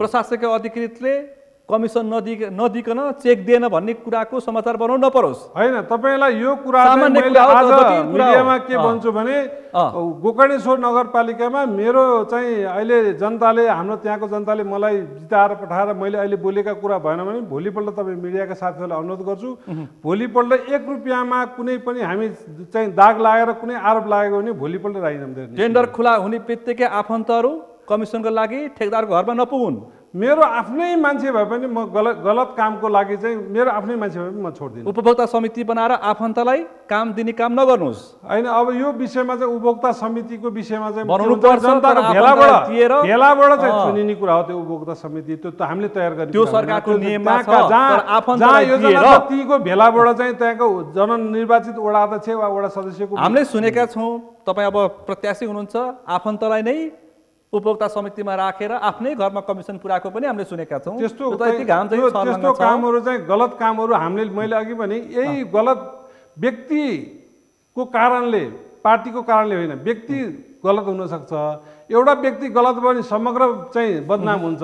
प्रशासकीय अधिकृतले कमिसन नदिकन चेक दिएन भन्ने कुराको समाचार बनाउनु नपरोस् होइन तपाईँलाई यो कुरा मिडियामा के भन्छु भने गोकर्णेश्वर नगरपालिकामा मेरो चाहिँ अहिले जनताले हाम्रो त्यहाँको जनताले मलाई जिताएर पठाएर मैले अहिले बोलेका कुरा भएन भने भोलिपल्ट तपाईँ मिडियाका साथीहरूलाई अनुरोध गर्छु भोलिपल्ट 1 रुपियाँमा कुनै पनि हामी चाहिँ दाग लागेर कुनै आरोप लागेको भने भोलिपल्ट राजीनामा टेन्डर खुला हुने बित्तिकै आफन्तहरू कमिसनको लागि ठेकदारको घरमा नपुगुन् मेरो आफ्नै मान्छे भए पनि म गलत कामको लागि चाहिँ मेरो आफ्नै मान्छे भए पनि म छोड्दिनँ उपभोक्ता समिति बनाएर आफन्तलाई काम दिने काम नगर्नुहोस् होइन अब यो विषयमा चाहिँ उपभोक्ता समितिको विषयमा चाहिँ बनाउनुपर्छ भेलाबाट चाहिँ चुनिने कुरा हो त्यो उपभोक्ता समिति त्यो हामीले तयार गर्ने त्यो सरकारको नियममा छ योजना तीको भेलाबाट चाहिँ त्यहाँको जननिर्वाचित वडा अध्यक्ष वा वडा सदस्यको हामीले सुनेका छौँ तपाईँ अब प्रत्याशी हुनुहुन्छ आफन्तलाई नै उपभोक्ता समितिमा राखेर आफ्नै घरमा कमिसन पुऱ्याएको पनि हामीले सुनेका छौँ त्यस्तो कामहरू चाहिँ गलत कामहरू हामीले मैले अघि भने यही गलत व्यक्तिको कारणले पार्टीको कारणले होइन व्यक्ति गलत हुनसक्छ एउटा व्यक्ति गलत भयो भने समग्र चाहिँ बदनाम हुन्छ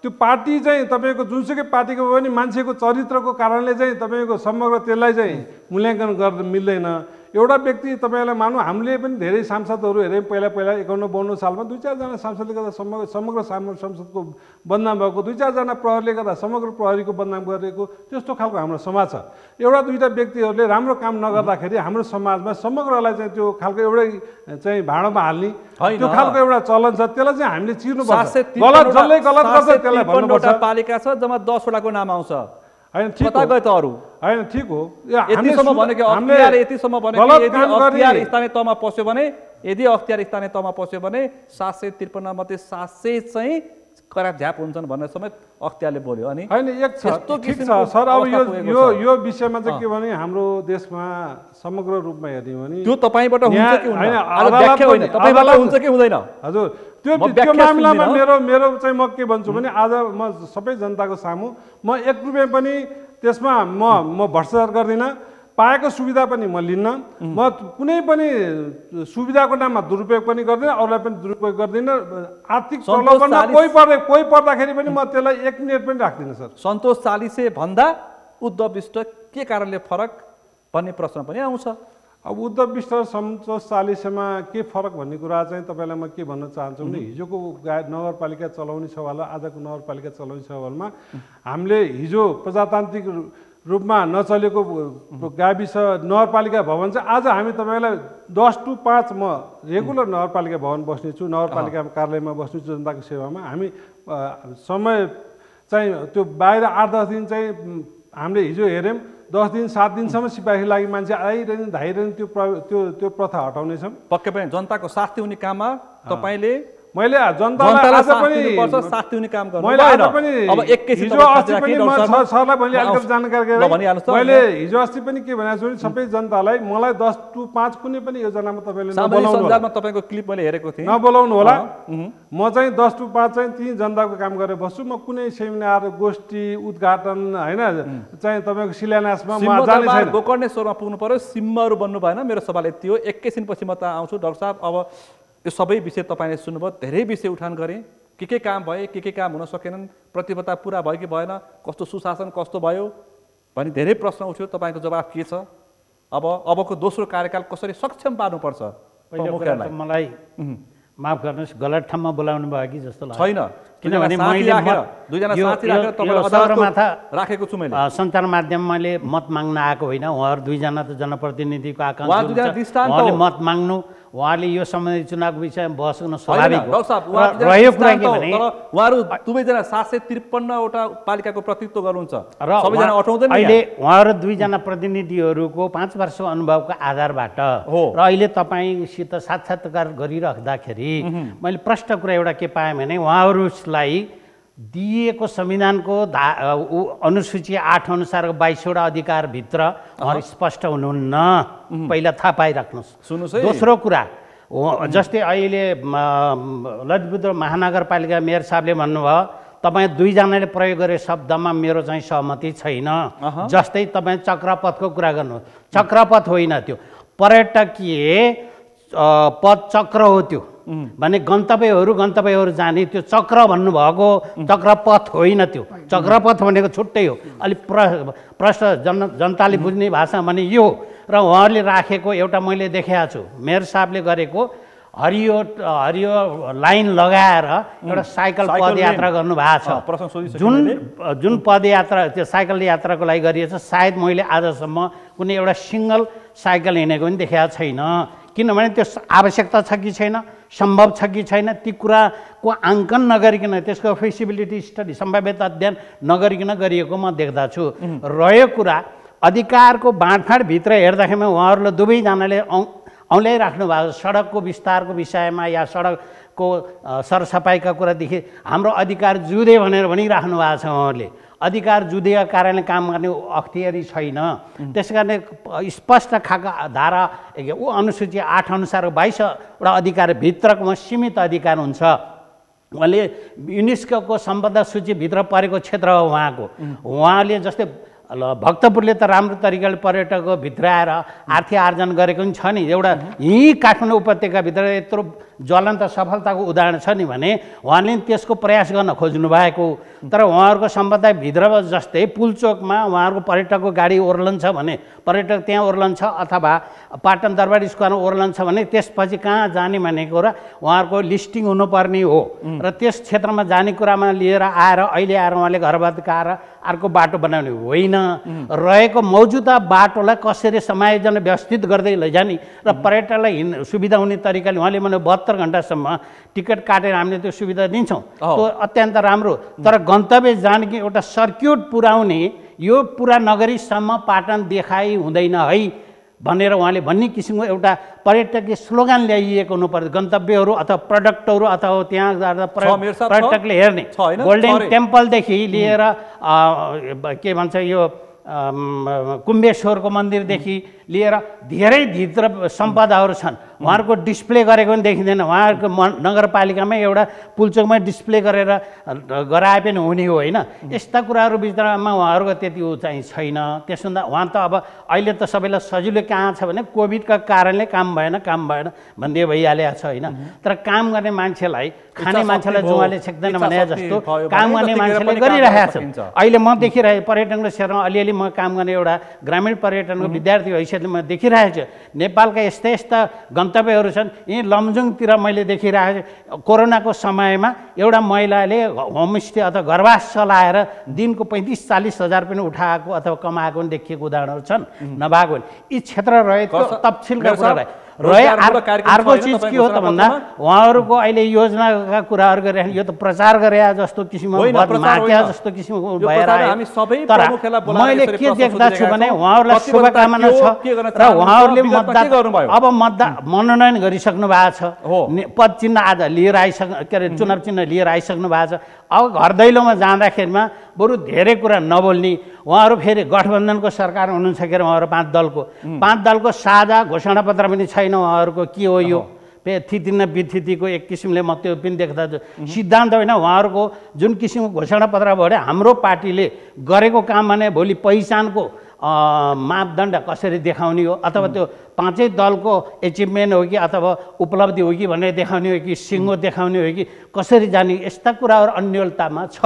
त्यो पार्टी चाहिँ तपाईँको जुनसुकै पार्टीको पनि मान्छेको चरित्रको कारणले चाहिँ तपाईँको समग्र त्यसलाई चाहिँ मूल्याङ्कन गर्न मिल्दैन एउटा व्यक्ति तपाईँलाई मानौँ हामीले पनि धेरै सांसदहरू हेऱ्यौँ पहिला 51-52 सालमा 2-4 जना सांसदले गर्दा समग्र संसदको बदनाम भएको 2-4 जना प्रहरीले गर्दा समग्र प्रहरीको बदनाम गरेको त्यस्तो खालको हाम्रो समाज छ एउटा दुईटा व्यक्तिहरूले राम्रो काम नगर्दाखेरि हाम्रो समाजमा समग्रलाई चाहिँ त्यो खालको एउटै चाहिँ भाँडोमा हाल्ने त्यो खालको एउटा चलन छ त्यसलाई चाहिँ हामीले चिर्नुपर्छ गलत जसले गलत गर्छ त्यसलाई भन्नुपर्छ पालिका छ जम्मा 10 वटाको नाम आउँछ होइन ठिक हो यतिसम्म भनेको अख्तियार यतिसम्म भनेको यदि अख्तियार स्थानीय तहमा पस्यो भने यदि अख्तियार स्थानीय तहमा पस्यो भने 753 मध्ये 700 चाहिँ खराब झ्याप हुन्छन् भन्ने समेत अख्तियारले बोल्यो अनि हैन एक छ ठीक छ सर अब यो विषयमा चाहिँ के भने हाम्रो देशमा समग्र रूपमा हेर्ने भने त्यो तपाईबाट हुन्छ कि हुँदैन आज व्याख्या होइन तपाईबाट हुन्छ कि हुँदैन हजुर त्यो मामलामा मेरो चाहिँ म के भन्छु भने आज म सबै जनताको सामु म 1 रुपैयाँ पनि त्यसमा म भ्रष्टाचार गर्दिन पाएको सुविधा पनि म लिन्न म कुनै पनि सुविधाको नाममा दुरुपयोग पनि गर्दिन अरूलाई पनि दुरुपयोग गर्दिन आर्थिक प्रलोभनमा कोही पर्दाखेरि पनि म त्यसलाई 1 मिनेट पनि राख्दिन सर सन्तोष 40 भन्दा उद्धव विष्ट के कारणले फरक भन्ने प्रश्न पनि आउँछ। अब उद्धव विष्ट र सन्तोष चालिसेमा के फरक भन्ने कुरा चाहिँ तपाईँलाई म के भन्न चाहन्छु भने हिजोको नगरपालिका चलाउने सवाल र आजको नगरपालिका चलाउने सवालमा हामीले हिजो प्रजातान्त्रिक रूपमा नचलेको गाविस नगरपालिका भवन चाहिँ आज हामी तपाईँलाई 10 to 5 म रेगुलर नगरपालिका भवन बस्नेछु, नगरपालिका कार्यालयमा बस्नेछु जनताको सेवामा। हामी समय चाहिँ त्यो बाहिर 8-10 दिन चाहिँ हामीले हिजो हेऱ्यौँ 10 दिन 7 दिनसम्म सिपाही लागि मान्छे आइरहने धाइरहने त्यो प्रथा हटाउनेछौँ। पक्कै पनि जनताको साथ दिउने काममा तपाईँले मैले जनतालाई आज पनि साथ दिने काम गर्नु मैले आज पनि अब एकैछिन हिजो अस्ति पनि म सरलाई मैले अलिकति जानकारी गराएँ। मैले हिजो अस्ति पनि के भनेको छु भने सबै जनतालाई मलाई 10 to 5 कुनै पनि योजनामा तपाईँले नबोलाउनु होला। तपाईँको क्लिप मैले हेरेको थिएँ, नबोलाउनु होला। म चाहिँ 10 to 5 चाहिँ ती जनताको काम गरेर बस्छु। म कुनै सेमिनार गोष्ठी उद्घाटन हैन चाहिँ तपाईँको शिलान्यासमा म जाने छैन। गोकर्णेश्वरमा पुग्नु पर्यो, सिम्महरू बन्नु भएन। मेरो सवाल यति हो, एकैछिन पछि म त आउँछु। डाक्टर साहब, अब यो सबै विषय तपाईँले सुन्नुभयो, धेरै विषय उठान गरेँ, के काम भए, के काम हुन सकेनन्, प्रतिबद्धता पुरा भयो कि भएन, कस्तो सुशासन कस्तो भयो भन्ने धेरै प्रश्न उठ्यो। तपाईँको जवाफ के छ? अबको दोस्रो कार्यकाल कसरी सक्षम पार्नुपर्छ? मलाई माफ गर्नुहोस्, गलत ठाउँमा बोलाउनु भयो कि जस्तो लाग्छ। छैन, किनभने राखेको छु मैले। सञ्चार माध्यम मैले मत माग्न आएको होइन, उहाँहरू दुईजना त जनप्रतिनिधिको आकाङ्क्षा, उहाँले मत माग्नु, उहाँले यो सम्बन्धी चुनावको विषयमा बहस गर्न स्वाभाविक हो। रह्यो कुरा के भने उहाँहरू दुवैजना 753वटा पालिकाको प्रतिनिधित्व गर्नुहुन्छ र सबैजना अटाउँदैन। अहिले उहाँहरू दुईजना प्रतिनिधिहरूको 5 वर्ष अनुभवको आधारबाट र अहिले तपाईँसित साक्षात्कार गरिराख्दाखेरि मैले प्रश्न कुरा एउटा के पाएँ भने उहाँहरूलाई दिएको संविधानको अनुसूची 8 अनुसारको 22वटा अधिकारभित्र उहाँहरू स्पष्ट हुनुहुन्न। पहिला थाहा पाइराख्नुहोस्। सुन्नुहोस् है, दोस्रो कुरा जस्तै अहिले ललितपुर महानगरपालिका मेयर साहबले भन्नुभयो तपाईँ दुईजनाले प्रयोग गरे शब्दमा मेरो चाहिँ सहमति छैन। जस्तै तपाईँ चक्रपथको कुरा गर्नु, चक्रपथ होइन, त्यो पर्यटकीय पथ चक्र हो। त्यो भने गन्तव्यहरू जाने त्यो चक्र भन्नुभएको चक्रपथ होइन। त्यो चक्रपथ भनेको छुट्टै हो। अलिक प्रश्न जनताले बुझ्ने भाषा भने यो र उहाँहरूले राखेको एउटा मैले देखेको छु, मेयर साहबले गरेको हरियो लाइन लगाएर एउटा साइकल पदयात्रा गर्नुभएको छ। जुन पदयात्रा त्यो साइकल यात्राको लागि गरिएको छ, सायद मैले आजसम्म कुनै एउटा सिङ्गल साइकल हिँडेको पनि देखेको छैन। किनभने त्यो आवश्यकता छ कि छैन, सम्भव छ कि छैन, ती कुराको आङ्कन नगरिकन, त्यसको फिजिबिलिटी स्टडी, सम्भाव्यता अध्ययन नगरिकन गरिएको म देख्दछु। रह्यो कुरा अधिकारको बाँडफाँडभित्र हेर्दाखेरिमा उहाँहरूलाई दुवैजनाले औँल्याइराख्नु भएको सडकको विस्तारको विषयमा या सडकको सरसफाइका कुरादेखि हाम्रो अधिकार जुधे भनेर भनिराख्नु भएको छ। उहाँहरूले अधिकार जुधेका कारणले काम गर्ने अख्तियारी छैन। त्यस कारणले स्पष्ट खालको धारा अनुसूची 8 अनुसार 22वटा अधिकारभित्रको सीमित अधिकार हुन्छ। उहाँले युनेस्को सम्पदा सूचीभित्र परेको क्षेत्र हो उहाँको। उहाँले जस्तै भक्तपुरले त राम्रो तरिकाले पर्यटकको भित्र आएर आर्थिक आर्जन गरेको पनि छ नि। एउटा यहीँ काठमाडौँ उपत्यकाभित्र यत्रो ज्वलन्त सफलताको उदाहरण छ नि भने उहाँले त्यसको प्रयास गर्न खोज्नु भएको। तर उहाँहरूको सम्पदाभित्र जस्तै पुलचोकमा उहाँहरूको पर्यटकको गाडी ओर्लन्छ भने पर्यटक त्यहाँ ओर्लन्छ, अथवा पाटन दरबार स्क्वायरमा ओर्लन्छ भने त्यसपछि कहाँ जाने भनेको र उहाँहरूको लिस्टिङ हुनुपर्ने हो। र त्यस क्षेत्रमा जाने कुरामा लिएर आएर अहिले आएर उहाँले घर भत्काएर अर्को बाटो बनाउने होइन। रहेको मौजुदा बाटोलाई कसरी समायोजन व्यवस्थित गर्दै लैजाने र पर्यटकलाई सुविधा हुने तरिकाले उहाँले भने 72 घन्टासम्म टिकट काटेर हामीले त्यो सुविधा दिन्छौँ, त्यो अत्यन्त राम्रो। तर गन्तव्य जाने एउटा सर्क्युट पुर्याउने यो पुरा नगरीसम्म पाटन देखाइ हुँदैन है भनेर उहाँले भन्ने किसिमको एउटा पर्यटकीय स्लोगन ल्याइएको हुनुपर्छ। गन्तव्यहरू अथवा प्रडक्टहरू अथवा त्यहाँ जाँदा पर्यटकले हेर्ने गोल्डन टेम्पलदेखि लिएर के भन्छ यो कुम्बेश्वरको मन्दिरदेखि लिएर धेरै भित्र सम्पदाहरू छन्। उहाँहरूको डिस्प्ले गरेको पनि देखिँदैन। उहाँहरूको नगरपालिकामै एउटा पुलचोकमै डिस्प्ले गरेर गराए पनि हुने हो होइन। यस्ता कुराहरू बिचमा उहाँहरूको त्यति ऊ चाहिँ छैन। त्यसो हुँदा उहाँ त अब अहिले त सबैलाई सजिलो कहाँ छ भने कोभिडका कारणले काम भएन भन्दै भइहालेको छ होइन। तर काम गर्ने मान्छेलाई खाने मान्छेलाई जुवाले छेक्दैन भने जस्तो काम गर्ने मान्छेले गरिरहेको छ। अहिले म देखिरहेको पर्यटनको क्षेत्रमा अलिअलि म काम गर्ने एउटा ग्रामीण पर्यटनको विद्यार्थी हैसियतले म देखिरहेको छु। नेपालका यस्ता यस्ता गन्तव्यहरू छन्। यहीँ लमजुङतिर मैले देखिरहेको छु कोरोनाको समयमा एउटा महिलाले होमस्टे अथवा घरवास चलाएर दिनको 35-40 हजार पनि उठाएको अथवा कमाएको पनि देखिएको उदाहरणहरू छन्। नभएको यी क्षेत्र रहेको तपसिलका कुरा रहे। अर्को चिज के हो त भन्दा उहाँहरूको अहिले योजनाका कुराहरू गरिरहने यो त प्रचार गरे जस्तो किसिमको जस्तो किसिमको भएर तर मैले के देख्दा छु भने उहाँहरूलाई शुभकामना छ र उहाँहरूले अब मनोनयन गरिसक्नु भएको छ। पद चिन्ह आज लिएर के अरे चुनाव चिन्ह लिएर आइसक्नु भएको छ। अब घर दैलोमा जाँदाखेरिमा बरु धेरै कुरा नबोल्ने। उहाँहरू फेरि गठबन्धनको सरकार हुनुहुन्छ के अरे उहाँहरू 5 दलको साझा घोषणापत्र पनि छैन। उहाँहरूको के हो यो थितिन विथितिको एक किसिमले म त्यो पनि देख्दा सिद्धान्त होइन। उहाँहरूको जुन किसिमको घोषणापत्र भयो हाम्रो पार्टीले गरेको काम भने भोलि पहिचानको मापदण्ड कसरी देखाउने हो अथवा त्यो 5 दलको एचिभमेन्ट हो कि अथवा उपलब्धि हो कि भनेर देखाउने हो कि सिङ्गो देखाउने हो कि कसरी जाने यस्ता कुराहरू अन्यलतामा छ।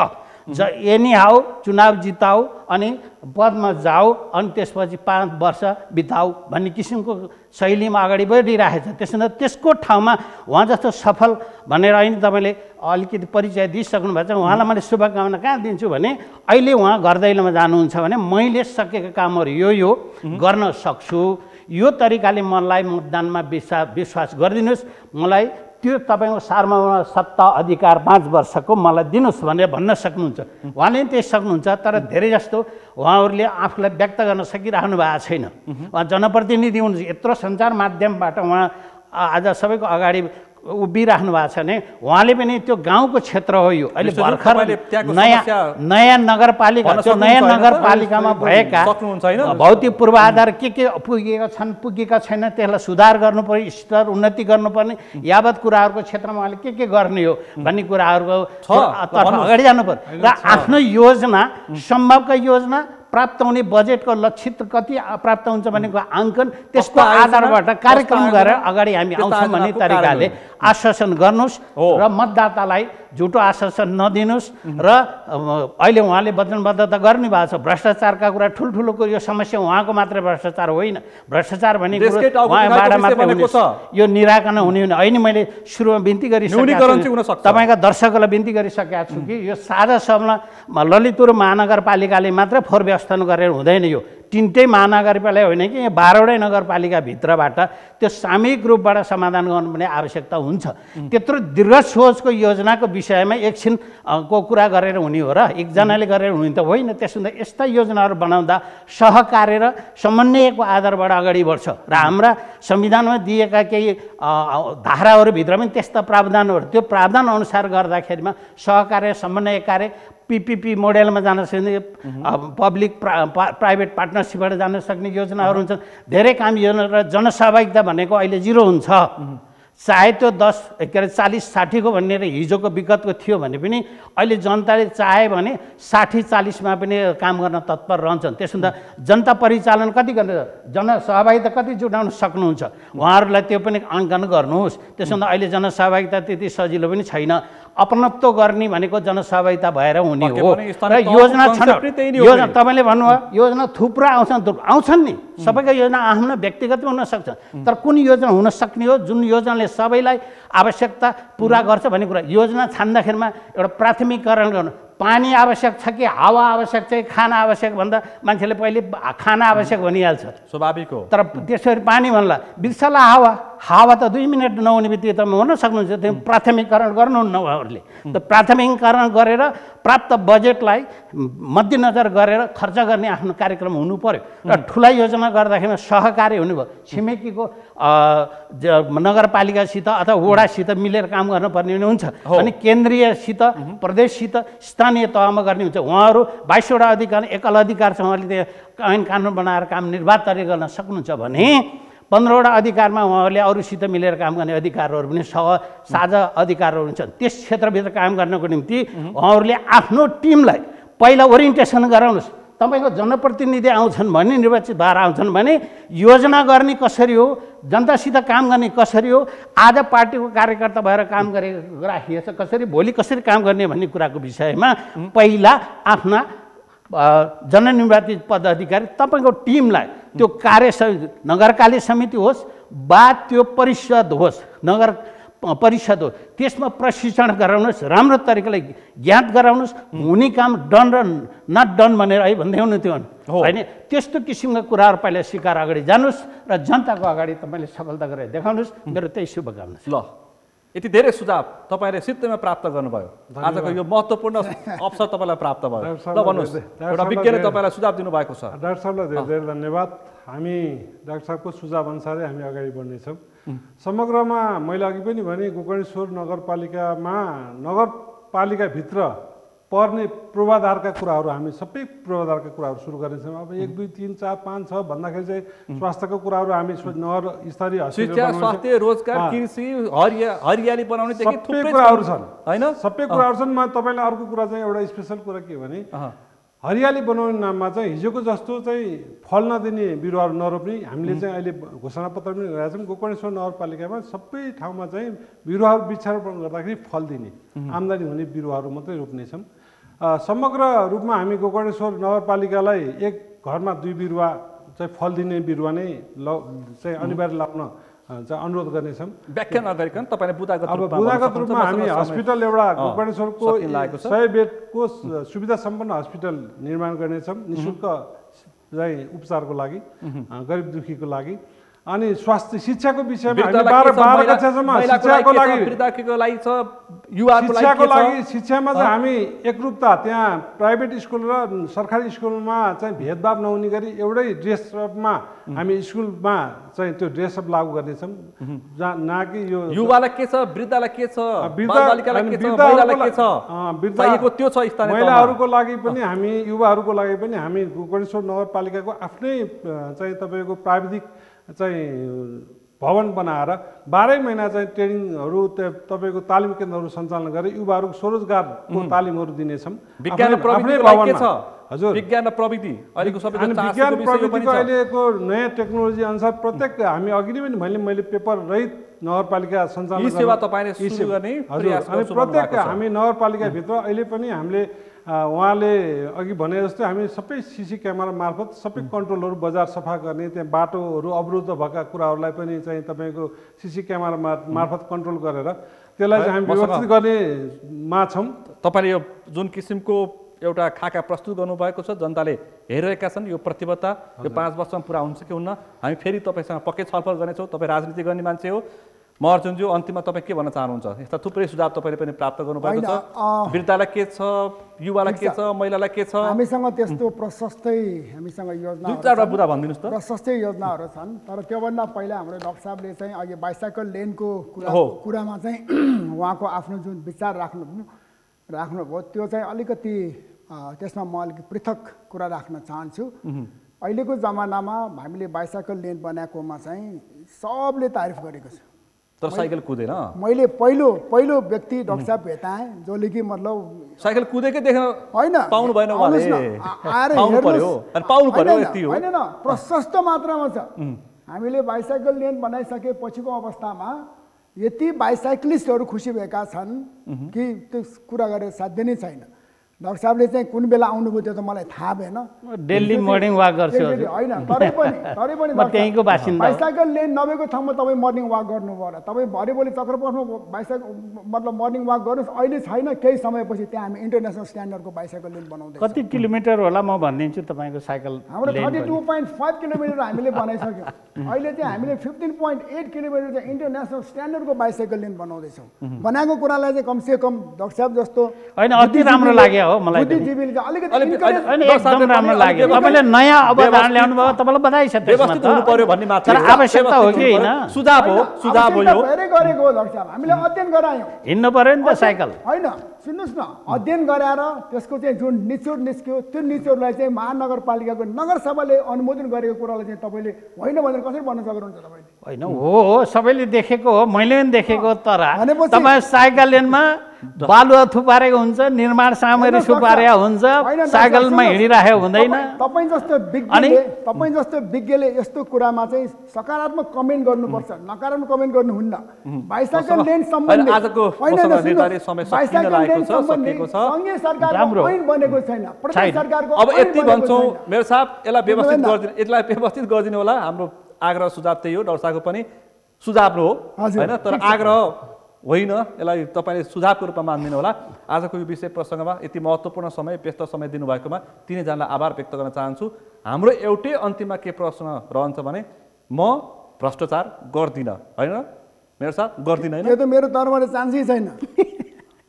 एनी हाउ चुनाव जिताऊ अनि पदमा जाऊ अनि त्यसपछि 5 वर्ष बिताऊ भन्ने किसिमको शैलीमा अगाडि बढिरहेको छ। त्यसको ठाउँमा उहाँ जस्तो सफल भनेर अहिले तपाईँले अलिकति परिचय दिइसक्नु भएको छ। उहाँलाई मैले शुभकामना कहाँ दिन्छु भने अहिले उहाँ घर दैलोमा जानुहुन्छ भने मैले सकेका कामहरू यो गर्न सक्छु। यो तरिकाले मलाई मतदानमा विश्वास गरिदिनुहोस्। मलाई त्यो तपाईँको सार्वभौम सत्ता अधिकार 5 वर्षको मलाई दिनुहोस् भनेर भन्न सक्नुहुन्छ। उहाँले त्यही सक्नुहुन्छ। तर धेरै जस्तो उहाँहरूले आफूलाई व्यक्त गर्न सकिरहनु भएको छैन। उहाँ जनप्रतिनिधि हुनुहुन्छ। यत्रो सञ्चार माध्यमबाट उहाँ आज सबैको अगाडि उभिराख्नु भएको छ भने उहाँले पनि त्यो गाउँको क्षेत्र हो। यो अहिले भर्खर नयाँ नगरपालिका त्यो नयाँ नगरपालिकामा भएका भौतिक पूर्वाधार के पुगेका छैन त्यसलाई सुधार गर्नुपर्ने स्तर उन्नति गर्नुपर्ने यावत कुराहरूको क्षेत्रमा उहाँले के गर्ने हो भन्ने कुराहरूको तर्फ अगाडि जानुपर्छ र आफ्नो योजना सम्भवका योजना प्राप्त हुने बजेटको लक्षित कति प्राप्त हुन्छ भनेको आङ्कन त्यसको आधारबाट कार्यक्रम गरेर अगाडि हामी आउँछौँ भन्ने तरिकाले आश्वासन गर्नुहोस् र मतदातालाई झुटो आश्वासन नदिनुहोस्। र अहिले उहाँले वचनबद्धता गर्ने भएको छ। भ्रष्टाचारका कुरा ठुल्ठुलो यो समस्या उहाँको मात्रै भ्रष्टाचार होइन। भ्रष्टाचार भनेको उहाँबाट मात्रै हुने यो निराकरण हुने होइन। मैले सुरुमा बिन्ती गरिसकेको छु तपाईँका दर्शकलाई बिन्ती गरिसकेका छु कि यो साझा सभामा ललितपुर महानगरपालिकाले मात्रै फोहोर व्यवस्थापन गरेर हुँदैन। यो 3टै महानगरपालिका होइन कि यहाँ 12वटै नगरपालिकाभित्रबाट त्यो सामूहिक रूपबाट समाधान गर्नुपर्ने आवश्यकता हुन्छ। त्यत्रो दीर्घ सोचको योजनाको विषयमा एकछिनको कुरा गरेर हुने हो र एकजनाले गरेर हुने त होइन। त्यसो हुँदा यस्ता योजनाहरू बनाउँदा सहकार्य र समन्वयको आधारबाट अगाडि बढ्छ र हाम्रा संविधानमा दिएका केही धाराहरूभित्र पनि त्यस्ता प्रावधानहरू त्यो प्रावधान अनुसार गर्दाखेरिमा सहकार्य समन्वय कार्य PPP मोडेलमा जान सक्ने पब्लिक प्राइभेट पार्टनरसिपबाट जान सक्ने योजनाहरू हुन्छन्। धेरै काम योजना र जनसहभागिता भनेको अहिले 0 हुन्छ। चाहे त्यो 10 के अरे 40-60 को भनेर हिजोको विगतको थियो भने पनि अहिले जनताले चाहे भने 60-40मा पनि काम गर्न तत्पर रहन्छन्। त्यसो हुँदा जनता परिचालन कति गर्ने जनसहभागिता कति जुटाउन सक्नुहुन्छ उहाँहरूलाई त्यो पनि आङ्कन गर्नुहोस्। त्यसो हुँदा अहिले जनसहभागिता त्यति सजिलो पनि छैन। अपनत्व गर्ने भनेको जनसहभागिता भएर हुने हो र योजना छन्। योजना तपाईँले भन्नुभयो योजना थुप्रो आउँछन् नि। सबैको योजना आफ्नो व्यक्तिगत हुन सक्छ तर कुन योजना हुन सक्ने हो जुन योजनाले सबैलाई आवश्यकता पुरा गर्छ भन्ने कुरा योजना छान्दाखेरिमा एउटा प्राथमिकरण गर्नु। पानी आवश्यक छ कि हावा आवश्यक छ कि खाना आवश्यक भन्दा मान्छेले पहिले खाना आवश्यक भनिहाल्छ स्वाभाविक हो। तर त्यसरी पानी भन्ला बिर्सला हावा त 2 मिनट नहुने बित्तिकै त हुन सक्नुहुन्छ। त्यो प्राथमिकरण गर्नुहुन्न उहाँहरूले। त प्राथमिकरण गरेर प्राप्त बजेटलाई मध्यनजर गरेर खर्च गर्ने आफ्नो कार्यक्रम हुनु पर्यो र ठुला योजना गर्दाखेरि सहकार्य हुनुभयो। छिमेकीको नगरपालिकासित अथवा वडासित मिलेर काम गर्नुपर्ने हुन्छ अनि केन्द्रीयसित प्रदेशसित स्थानीय तहमा गर्ने हुन्छ। उहाँहरू 22वटा अधिकार एकल अधिकार छ। उहाँले त्यो ऐन कानुन बनाएर काम निर्वाध तरिकाले गर्न सक्नुहुन्छ भने 15वटा अधिकारमा उहाँहरूले अरूसित मिलेर काम गर्ने अधिकारहरू पनि साझा अधिकारहरू हुन्छन्। त्यस क्षेत्रभित्र काम गर्नको निम्ति उहाँहरूले आफ्नो टिमलाई पहिला ओरिएन्टेसन गराउनुहोस्। तपाईँको जनप्रतिनिधि आउँछन् भने, निर्वाचित भएर आउँछन् भने योजना गर्ने कसरी हो, जनतासित काम गर्ने कसरी हो, आज पार्टीको कार्यकर्ता भएर काम गरेको राखिएछ कसरी, भोलि कसरी काम गर्ने भन्ने कुराको विषयमा पहिला आफ्ना जननिर्वाचित पदाधिकारी तपाईँको टिमलाई त्यो कार्य नगरकाली समिति होस् वा त्यो परिषद होस्, नगर परिषद हो, त्यसमा प्रशिक्षण गराउनुहोस्, राम्रो तरिकाले ज्ञात गराउनुहोस्। हुने काम डन र नट डन भनेर है भन्दै हुनुहुन्थ्यो होइन। त्यस्तो किसिमका कुराहरू पहिला सिकार अगाडि जानुहोस् र जनताको अगाडि तपाईँले सफलता गरेर देखाउनुहोस्। मेरो त्यही शुभकामना छ। ल, यति धेरै सुझाव तपाईँले सित्तैमा प्राप्त गर्नुभयो। आजको यो महत्त्वपूर्ण अवसर तपाईँलाई प्राप्त भयो। ल भन्नुहोस्, एउटा विज्ञले तपाईँलाई सुझाव दिनुभएको छ। डाक्टर साहबलाई धेरै धेरै धन्यवाद। हामी डाक्टर साहबको सुझाव अनुसारै हामी अगाडि बढ्नेछौँ। समग्रमा मैले अघि पनि भने गोकर्णेश्वर नगरपालिकामा नगरपालिकाभित्र पर्ने पूर्वाधारका कुराहरू हामी सबै पूर्वाधारका कुराहरू सुरु गर्नेछौँ। अब 1, 2, 3, 4, 5, 6 भन्दाखेरि चाहिँ स्वास्थ्यको कुराहरू हामी नगर स्तरीय शिक्षा, स्वास्थ्य, रोजगार, कृषि, हरियाली बनाउनेदेखि थुप्रै कुराहरू छन् हैन। सबै कुराहरू छन्। म तपाईँलाई अर्को कुरा चाहिँ एउटा स्पेसल कुरा के भने हरियाली बनाउने नाममा चाहिँ हिजोको जस्तो चाहिँ फल नदिने बिरुवाहरू नरोप्ने हामीले चाहिँ अहिले घोषणापत्र पनि गरेका छौँ। गोकर्णेश्वर नगरपालिकामा सबै ठाउँमा चाहिँ बिरुवाहरू वृक्षारोपण गर्दाखेरि फल दिने आम्दानी हुने बिरुवाहरू मात्रै रोप्नेछौँ। समग्र रूपमा हामी गोकर्णेश्वर नगरपालिकालाई एक घरमा 2 बिरुवा चाहिँ फल दिने बिरुवा नै चाहिँ अनिवार्य लगाउन चाहिँ अनुरोध गर्नेछौँ। व्याख्या नगरिकन तपाईँले बुदागत रूपमा हामी हस्पिटल एउटा गोकर्णेश्वरको 100 बेडको सुविधा सम्पन्न हस्पिटल निर्माण गर्नेछौँ निःशुल्क चाहिँ उपचारको लागि, गरिब दुखीको लागि। अनि स्वास्थ्य शिक्षाको विषयमा हामी 12 कक्षासम्म शिक्षाको लागि छ, युवाको लागि शिक्षामा चाहिँ हामी एकरूपता, त्यहाँ प्राइभेट स्कुल र सरकारी स्कुलमा चाहिँ भेदभाव नहुने गरी एउटै ड्रेसअपमा हामी स्कुलमा चाहिँ त्यो ड्रेसअप लागू गर्नेछौँ। न कि यो युवालाई के छ, वृद्धलाई के छ, बालबालिकालाई के छ, महिलालाई के छ, चाहिएको त्यो छ। स्थानीय महिलाहरूको लागि पनि हामी, युवाहरूको लागि पनि हामी गोकर्णेश्वर नगरपालिकाको आफ्नै चाहिँ तपाईँको प्राविधिक चाहिँ भवन बनाएर 12 महिना चाहिँ ट्रेनिङहरू तपाईँको तालिम केन्द्रहरू सञ्चालन गरेर युवाहरूको स्वरोजगारको तालिमहरू दिनेछौँ। विज्ञान र प्रविधि के छ? हजुर, विज्ञान र प्रविधि अहिलेको सबैको विज्ञान प्रविधिको अहिलेको नयाँ टेक्नोलोजी अनुसार प्रत्येक हामी अघि नै पनि मैले पेपर रहित नगरपालिका सञ्चालन सेवा तपाईँले सुरु गर्ने प्रयास अनि प्रत्येक हामी नगरपालिकाभित्र अहिले पनि हामीले उहाँले अघि भने जस्तै हामी सबै सीसी क्यामेरा मार्फत सबै कन्ट्रोलहरू, बजार सफा गर्ने, त्यहाँ बाटोहरू अवरुद्ध भएका कुराहरूलाई पनि चाहिँ तपाईँको सीसी क्यामेरा मार्फत कन्ट्रोल गरेर त्यसलाई चाहिँ हामी व्यवस्थित गर्नेमा छौँ। तपाईँले यो जुन किसिमको एउटा खाका प्रस्तुत गर्नुभएको छ, जनताले हेरिरहेका छन्। यो प्रतिबद्धता यो 5 वर्षमा पुरा हुन्छ कि हुन्न, हामी फेरि तपाईँसँग पक्कै छलफल गर्नेछौँ। तपाईँ राजनीति गर्ने मान्छे हो। म अर्जुनज्यू, अन्तिममा तपाईँ के भन्न चाहनुहुन्छ? यस्ता थुप्रै सुझाव तपाईँले पनि प्राप्त गर्नुभएको छ। वृद्धलाई के छ, युवालाई के छ, महिलालाई के छ? हामीसँग त्यस्तो प्रशस्तै हामीसँग योजना, 2-4 बुदा भनिदिनुहोस् त। प्रशस्तै योजनाहरू छन्। तर त्योभन्दा पहिला हाम्रो डाक्टर साहबले चाहिँ अघि बाइसाइकल लेनको कुरामा चाहिँ उहाँको आफ्नो जुन विचार राख्नुभयो त्यो चाहिँ अलिकति त्यसमा म अलिकति पृथक कुरा राख्न चाहन्छु। अहिलेको जमानामा हामीले बाइसाइकल लेन बनाएकोमा चाहिँ सबले तारिफ गरेको छ, तर साइकल कुदेन। मैले पहिलो व्यक्ति डाक्टर साहब भेटाएँ जसले कि मतलब साइकल कुदेकै देख्न होइन पाउनु भएन, पाउनु पर्यो यति हो होइन न, प्रशस्त मात्रामा छ। हामीले बाइसाइकल लेन बनाइसकेपछिको अवस्थामा यति बाइसाइक्लिस्टहरू खुसी भएका छन् कि त्यो कुरा गरेर साध्य नै छैन। डाक्टर साहबले चाहिँ कुन बेला आउनुभयो त्यो त मलाई थाहा भएन। डेली मर्निङ वाक गर्छु होइन, तरै पनि त्यहीँको बासिन्दा। बाइसाइकल लेन नभएको ठाउँमा तपाईँ मर्निङ वाक गर्नुभयो र तपाईँ भरेभोलि चक्रपथमा बाइसाइकल मतलब मर्निङ वाक गर्नुहोस्। अहिले छैन, केही समयपछि त्यहाँ हामी इन्टरनेसनल स्ट्यान्डर्डको बाइसाइकल लेन बनाउँदै। कति किलोमिटर होला म भनिदिन्छु तपाईँको साइकल? हाम्रो 32.5 किलोमिटर हामीले बनाइसक्यौँ। अहिले चाहिँ हामीले 15.8 किलोमिटर चाहिँ इन्टरनेसनल स्ट्यान्डर्डको बाइसाइकल लेन बनाउँदैछौँ। बनाएको कुरालाई चाहिँ कमसेकम डाक्टर साहब जस्तो होइन, अति राम्रो लाग्यो हो मलाई। एकदम राम्रो लाग्यो। तपाईँले नयाँ अवधारणा ल्याउनु भयो, तपाईँलाई बधाई छ। व्यवस्थित हुनु पर्यो भन्ने मात्र आवश्यकता हो कि होइन? सुझाव हो यो। धेरै गरेको हो डाक्टर साहब, हामीले अध्ययन गरायौँ। हिँड्नु पर्यो नि त साइकल। होइन, सुन्नुहोस् न अध्ययन गराएर त्यसको चाहिँ जुन निचोड निस्क्यो त्यो निचोडलाई चाहिँ महानगरपालिकाको नगरसभाले अनुमोदन गरेको कुरालाई चाहिँ तपाईँले होइन भनेर कसरी भन्न सक्नुहुन्छ तपाईँले? होइन हो सबैले देखेको हो, मैले पनि देखेको। तर तपाईँ साइकल लेनमा बालुवा थुपारेको हुन्छ, निर्माण सामग्री थुपारेको हुन्छ, साइकलमा हिँडिराखेको हुँदैन। तपाईँ जस्तो विज्ञले यस्तो कुरामा चाहिँ सकारात्मक कमेन्ट गर्नुपर्छ, नकारात्मक कमेन्ट गर्नुहुन्न। बाइसाइकल लेन सम्बन्धी सङ्घीय सरकारको ऐन बनेको छैन, प्रदेश सरकारको अब यति भन्छौँ मेरो साहब, यसलाई व्यवस्थित गरिदिनु होला। हाम्रो आग्रह सुझाव त्यही हो, डाक्टर साहबको पनि सुझाव हो होइन, तर आग्रह होइन, यसलाई तपाईँले सुझावको रूपमा मान्दिनु होला। आजको यो विषय प्रसङ्गमा यति महत्त्वपूर्ण समय, व्यस्त समय दिनुभएकोमा तिनैजनालाई आभार व्यक्त गर्न चाहन्छु। हाम्रो एउटै अन्तिममा के प्रश्न रहन्छ भने म भ्रष्टाचार गर्दिनँ होइन मेरो साथ, गर्दिनँ होइन, यो त मेरो तर्फबाट चान्सै छैन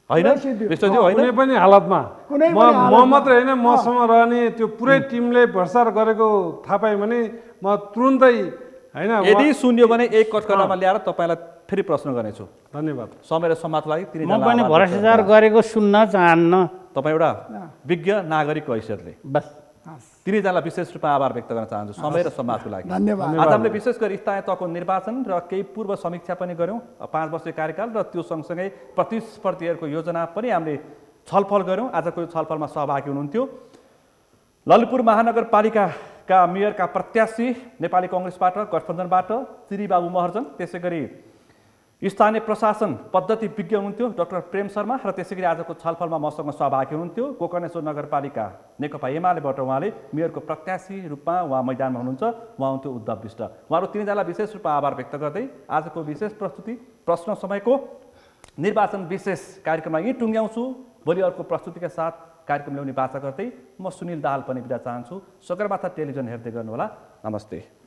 होइन विष्णुज्यू, होइन कुनै पनि हालतमा म मात्रै होइन, मसँग रहने त्यो पुरै टिमले भ्रष्टाचार गरेको थाहा पाएँ भने म तुरुन्तै होइन, यदि सुन्यो भने एक कटकटामा ल्याएर तपाईँलाई फेरि प्रश्न गर्नेछु। धन्यवाद। समय र समाजको लागि म पनि भ्रष्टाचार गरेको सुन्न चाहन्न। तपाईँ एउटा विज्ञ नागरिकको हैसियतले बस तिनैजनालाई विशेष रूपमा आभार व्यक्त गर्न चाहन्छु समय र समाजको लागि। धन्यवाद। आज हामीले विशेष गरी स्थानीय तहको निर्वाचन र केही पूर्व समीक्षा पनि गऱ्यौँ, 5 वर्षीय कार्यकाल र त्यो सँगसँगै प्रतिस्पर्धीहरूको योजना पनि हामीले छलफल गऱ्यौँ। आजको यो छलफलमा सहभागी हुनुहुन्थ्यो ललितपुर महानगरपालिकाका मेयरका प्रत्याशी नेपाली कङ्ग्रेसबाट गठबन्धनबाट श्रीबाबु महर्जन, त्यसै गरी स्थानीय प्रशासन पद्धति विज्ञ हुनुहुन्थ्यो डाक्टर प्रेम शर्मा, र त्यसै गरी आजको छलफलमा मसँग सहभागी हुनुहुन्थ्यो गोकर्णेश्वर नगरपालिका नेकपा एमालेबाट उहाँले मेयरको प्रत्याशी रूपमा उहाँ मैदानमा हुनुहुन्छ, उहाँ हुन्थ्यो उद्धव विष्ट। उहाँहरू तिनैजनालाई विशेष रूपमा आभार व्यक्त गर्दै आजको विशेष प्रस्तुति प्रश्न समयको निर्वाचन विशेष कार्यक्रममा यहीँ टुङ्ग्याउँछु। भोलि अर्को प्रस्तुतिका साथ कार्यक्रम ल्याउने बाचा गर्दै म सुनिल दाहाल पनि बिदा चाहन्छु। सगरमाथा टेलिभिजन हेर्दै गर्नुहोला। नमस्ते।